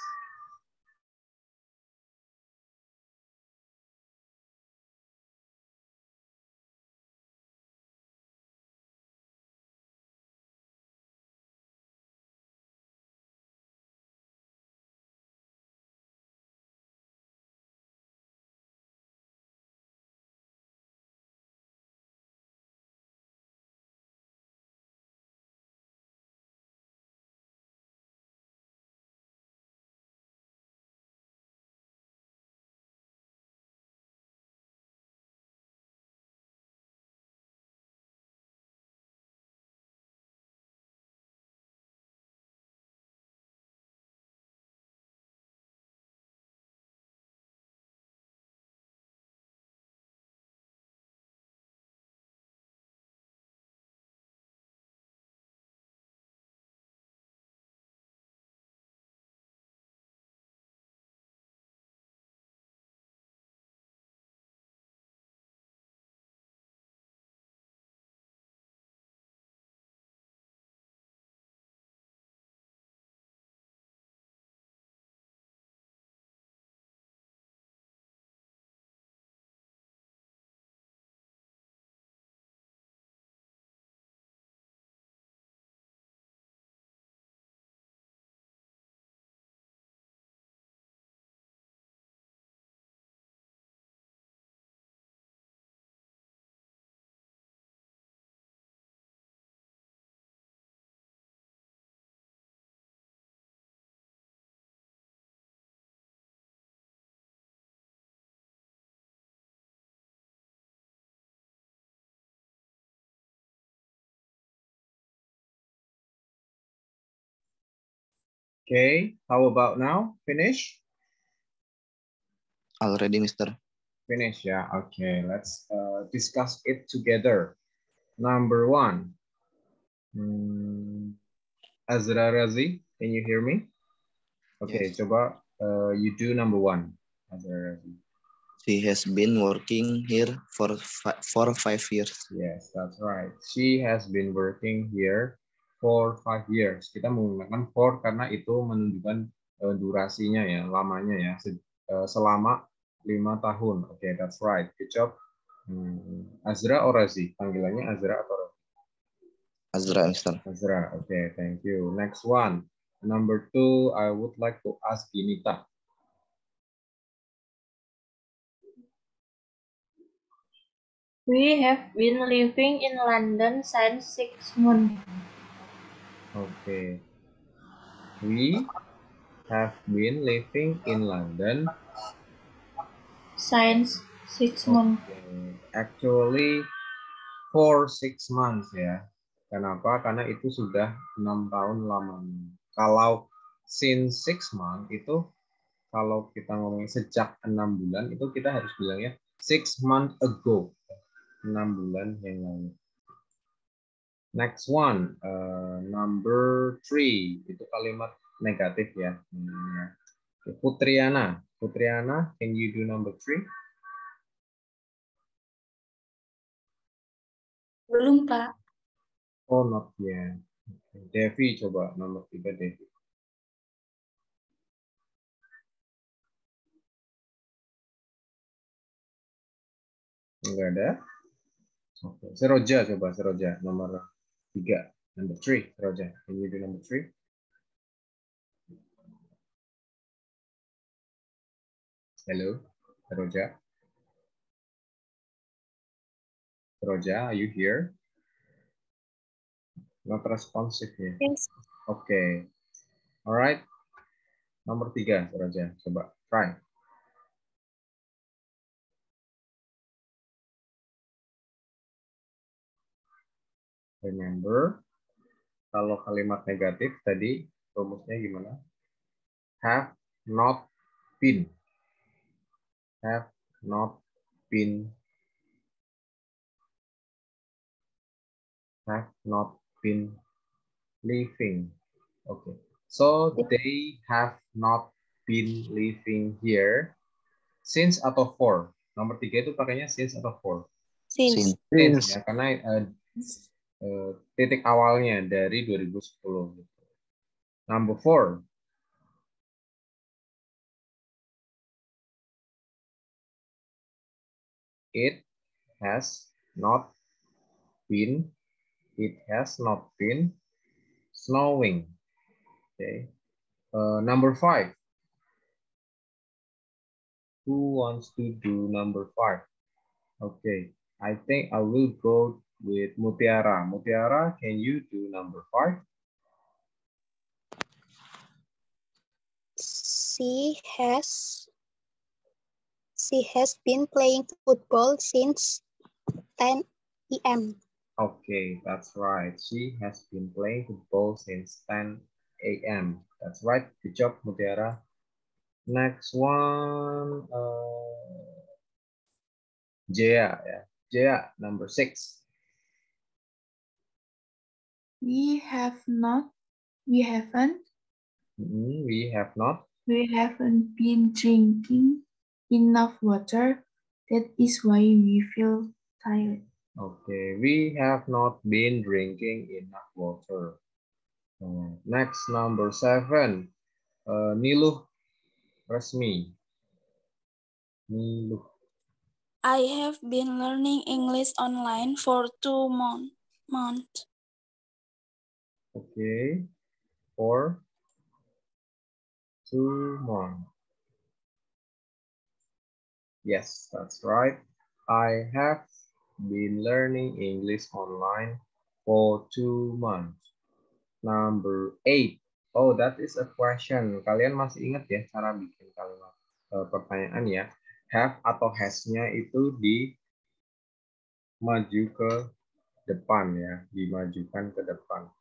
Okay, how about now? Finish? Already, Mister. Finish, yeah. Okay, let's discuss it together. Number 1. Azra Razi, can you hear me? Okay, Yes. coba you do number 1. Azra Razi. She has been working here for 5 years. Yes, that's right. She has been working here for 5 years. Kita menggunakan for karena itu menunjukkan durasinya ya, lamanya ya, selama 5 tahun. Oke, okay, that's right. Good job. Azra or Razi? Panggilannya Azra atau Razi? Azra, Mister. Azra. Okay, thank you. Next one. Number 2, I would like to ask Ginita. We have been living in London since 6 months. Okay. We have been living in London Since 6 months. Okay. Actually for 6 months ya. Kenapa? Karena itu sudah 6 tahun lamanya. Kalau since 6 months itu kalau kita ngomongin sejak 6 bulan itu kita harus bilangnya 6 months ago. 6 bulan yang lalu. Next one, number 3 itu kalimat negatif ya. Putriana, Putriana, can you do number 3? Belum, Pak. Oh, not yet. Devi coba nomor 3 Devi. Enggak ada. Oke. Seroja coba Seroja nomor 3. Number 3 Seroja. Can you do number 3? Hello, Seroja. Seroja, are you here? Not responsive here. Yes. Okay. Alright. Nomor 3 Seroja. Coba try. Remember, kalau kalimat negatif tadi rumusnya gimana? Have, not, been. Have not been. Have not been living. Okay. So they have not been living here since atau for. Nomor 3 itu pakainya since atau for. Since. Since ya, karena titik awalnya dari 2010. Number 4. It has not been snowing. Okay. Number 5. Who wants to do number 5? Okay. I think I will go with Mutiara. Mutiara, can you do number 5? She has been playing football since 10 a.m. Okay, that's right. She has been playing football since 10 a.m. That's right. Good job, Mutiara. Next one, Jaya. Yeah. Jaya, number 6. We haven't We haven't been drinking enough water. That is why we feel tired. Okay, we have not been drinking enough water. Next, number 7. Niluh Resmi. Niluh. I have been learning English online for 2 months. Okay, for 2 months. Yes, that's right. I have been learning English online for 2 months. Number 8. Oh, that is a question. Kalian masih ingat ya cara bikin kalimat pertanyaan ya? Have atau has-nya itu dimaju ke depan ya, dimajukan ke depan.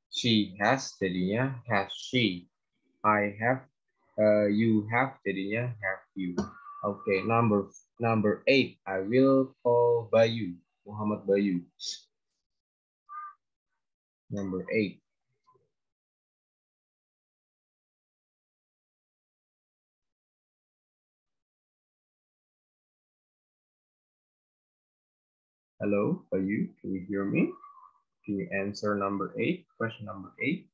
She has jadinya has she. I have, you have jadinya have you. Okay, number 8. I will call Bayu, Muhammad Bayu. Number 8. Hello, Bayu, can you hear me? Can you answer number 8, question number 8?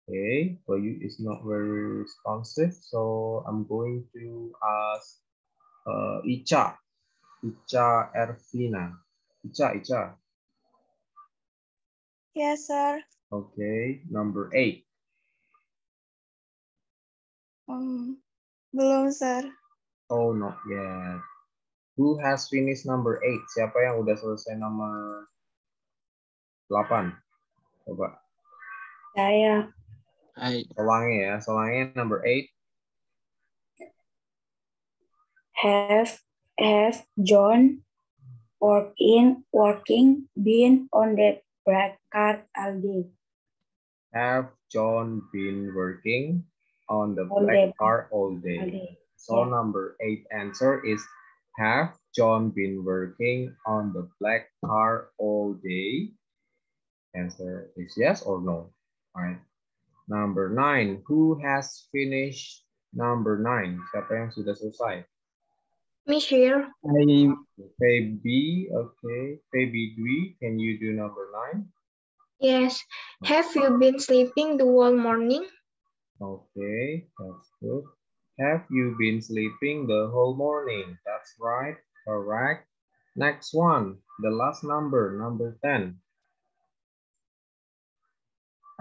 Okay, Bayu is not very responsive, so I'm going to ask Icha Ervina. Icha. Yes, sir. Okay, number 8. Belum, sir. Oh, not yet. Who has finished number 8? Siapa yang udah selesai nomor 8? Coba. Saya. Solange number 8. Have John working been on the black car all day? Have John been working on the black car all day? So number 8 answer is have John been working on the black car all day? Answer is yes or no. All right. Number 9. Who has finished number 9? Siapa yang sudah selesai? Me here. Fabi, okay. Fabi Dwi, can you do number 9? Yes. Have you been sleeping the whole morning? Okay, that's good. Have you been sleeping the whole morning? That's right, correct. Next one, the last number, number 10.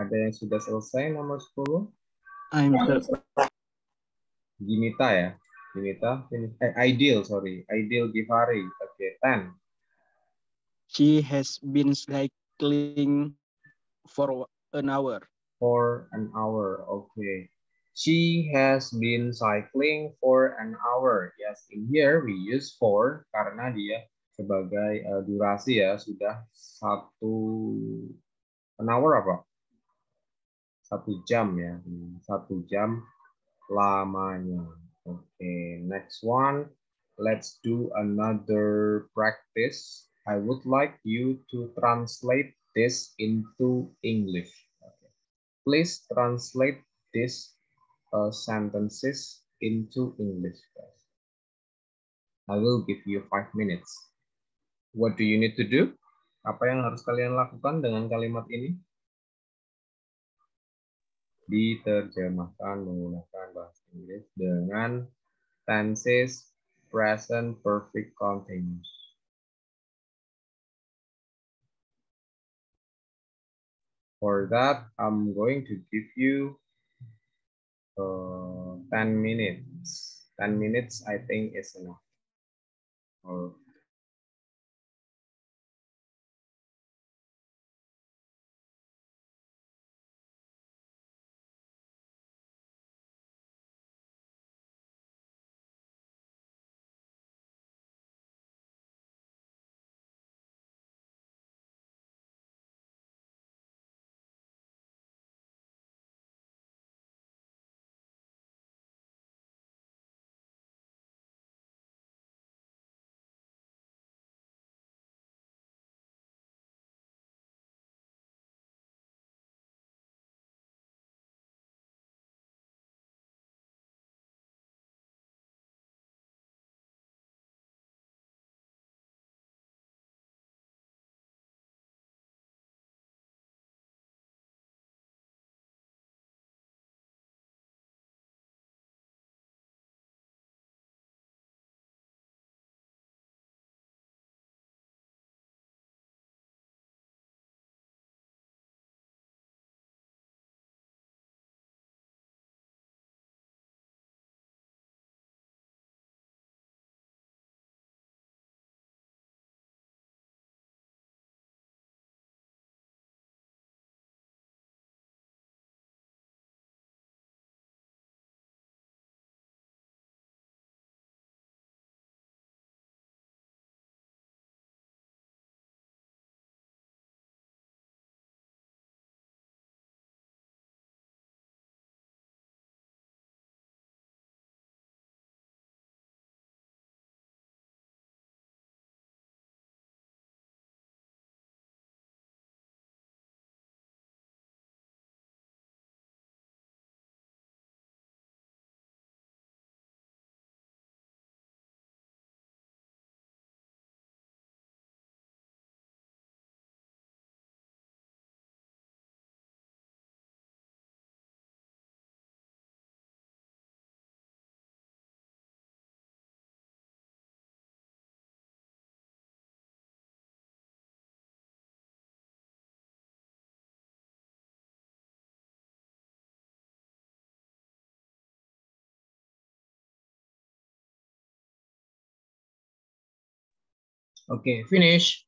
Ada yang sudah selesai nomor 10? Ginita ya? Ginita, Ideal Givari. Okay, 10. She has been cycling for an hour. For an hour, okay. She has been cycling for an hour. Yes, in here we use for karena dia sebagai durasi ya, sudah 1 an hour apa? 1 jam ya, 1 jam lamanya. Okay, next one. Let's do another practice. I would like you to translate this into English. Okay. Please translate these sentences into English, guys. I will give you 5 minutes. What do you need to do? Apa yang harus kalian lakukan dengan kalimat ini? Diterjemahkan menggunakan bahasa Inggris dengan tenses present perfect continuous. For that, I'm going to give you 10 minutes. 10 minutes, I think, is enough. Or okay, finish.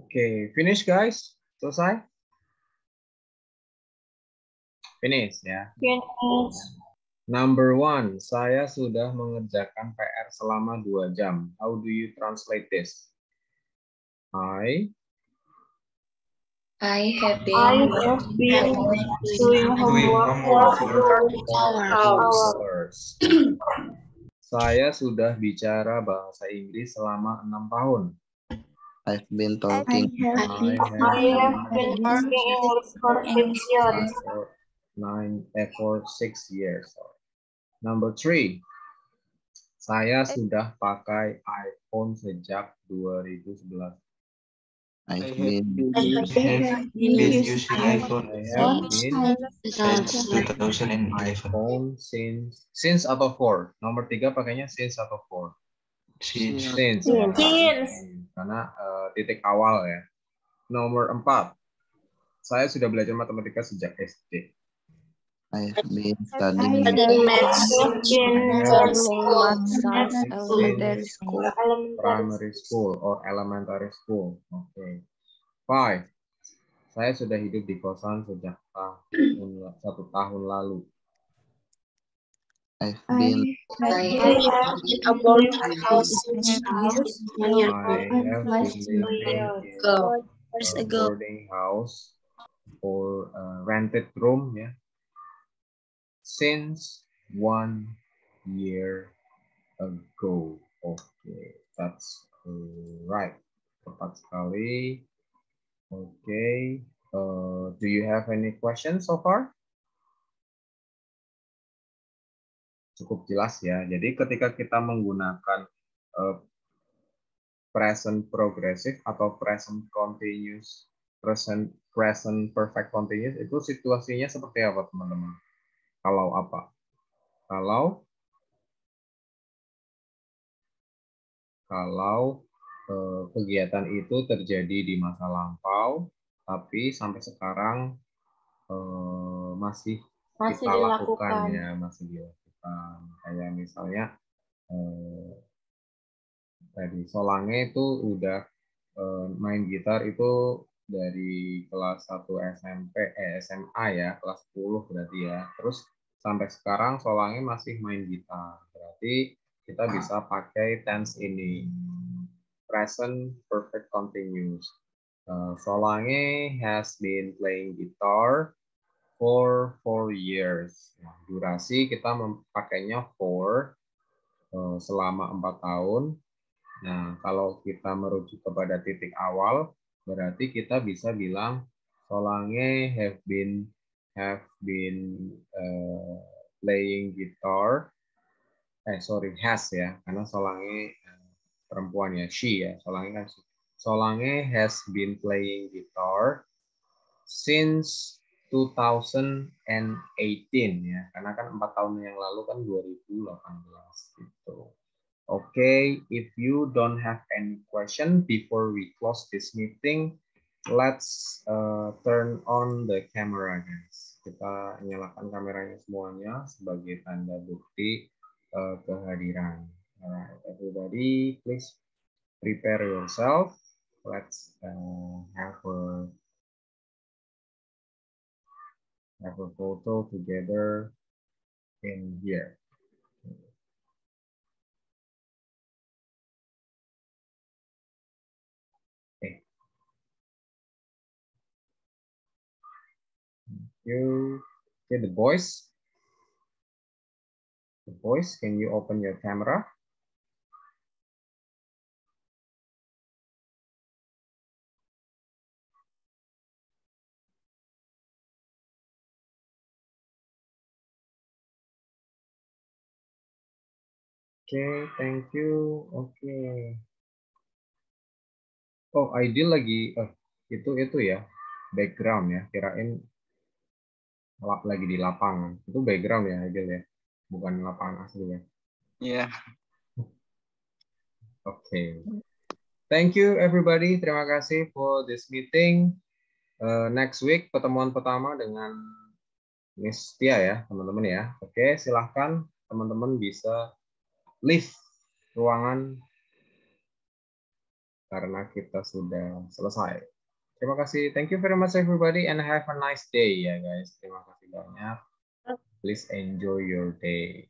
Oke, finish guys. Selesai? Finish ya. Finish. Number 1, saya sudah mengerjakan PR selama 2 jam. How do you translate this? I I have have been doing homework for 2 hours. Saya sudah bicara bahasa Inggris selama 6 tahun. I've been I talking. have been I have been speaking English for 6 years. For 6 years. Number 3, saya sudah pakai iPhone sejak 2011. I've been using iPhone iPhone since atau for. Nomor 3 pakainya since atau for. Since. Karena titik awal ya. Nomor 4, saya sudah belajar matematika sejak SD. I've been studying Primary school or elementary school. Oke. 5, saya sudah hidup di kosan sejak 1 tahun lalu. I've been I have been living in a boarding house or rented room ya. Since 1 year ago. Okay, that's right. Tepat sekali. Okay. Do you have any questions so far? Cukup jelas ya. Jadi ketika kita menggunakan present progressive atau present continuous, present perfect continuous, itu situasinya seperti apa teman-teman? Kalau apa? Kalau kegiatan itu terjadi di masa lampau, tapi sampai sekarang masih kita lakukan ya, masih dilakukan. Kayak misalnya tadi Solange itu udah main gitar itu dari kelas 1 SMA ya, kelas 10 berarti ya. Terus sampai sekarang Solange masih main gitar. Berarti kita bisa pakai tense ini. Present perfect continuous. Solange has been playing guitar for 4 years. Nah, durasi kita memakainya for selama 4 tahun. Nah, kalau kita merujuk kepada titik awal, berarti kita bisa bilang Solange have been playing guitar. Has ya, karena Solange perempuan ya, she ya, Solange kan. Solange has been playing guitar since 2018 ya, karena kan 4 tahun yang lalu kan 2018 gitu. Okay, if you don't have any question before we close this meeting, let's turn on the camera, guys. Kita nyalakan kameranya semuanya sebagai tanda bukti kehadiran. Alright, everybody, please prepare yourself. Let's have a photo together in here. Okay. Okay, the boys, can you open your camera? Okay, thank you. Okay. Oh, Aidil lagi itu ya, background ya. Kirain lagi di lapangan. Itu background ya, Aidil ya, bukan lapangan asli ya. Yeah. Okay. Thank you everybody. Terima kasih for this meeting. Next week pertemuan pertama dengan Miss Tia ya, teman-teman ya. Oke, silahkan teman-teman bisa leave ruangan karena kita sudah selesai. Terima kasih. Thank you very much everybody and have a nice day ya guys. Terima kasih banyak. Please enjoy your day.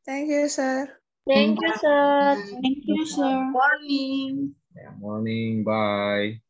Thank you, sir. Thank you, sir. Thank you, sir. Morning. Morning. Bye.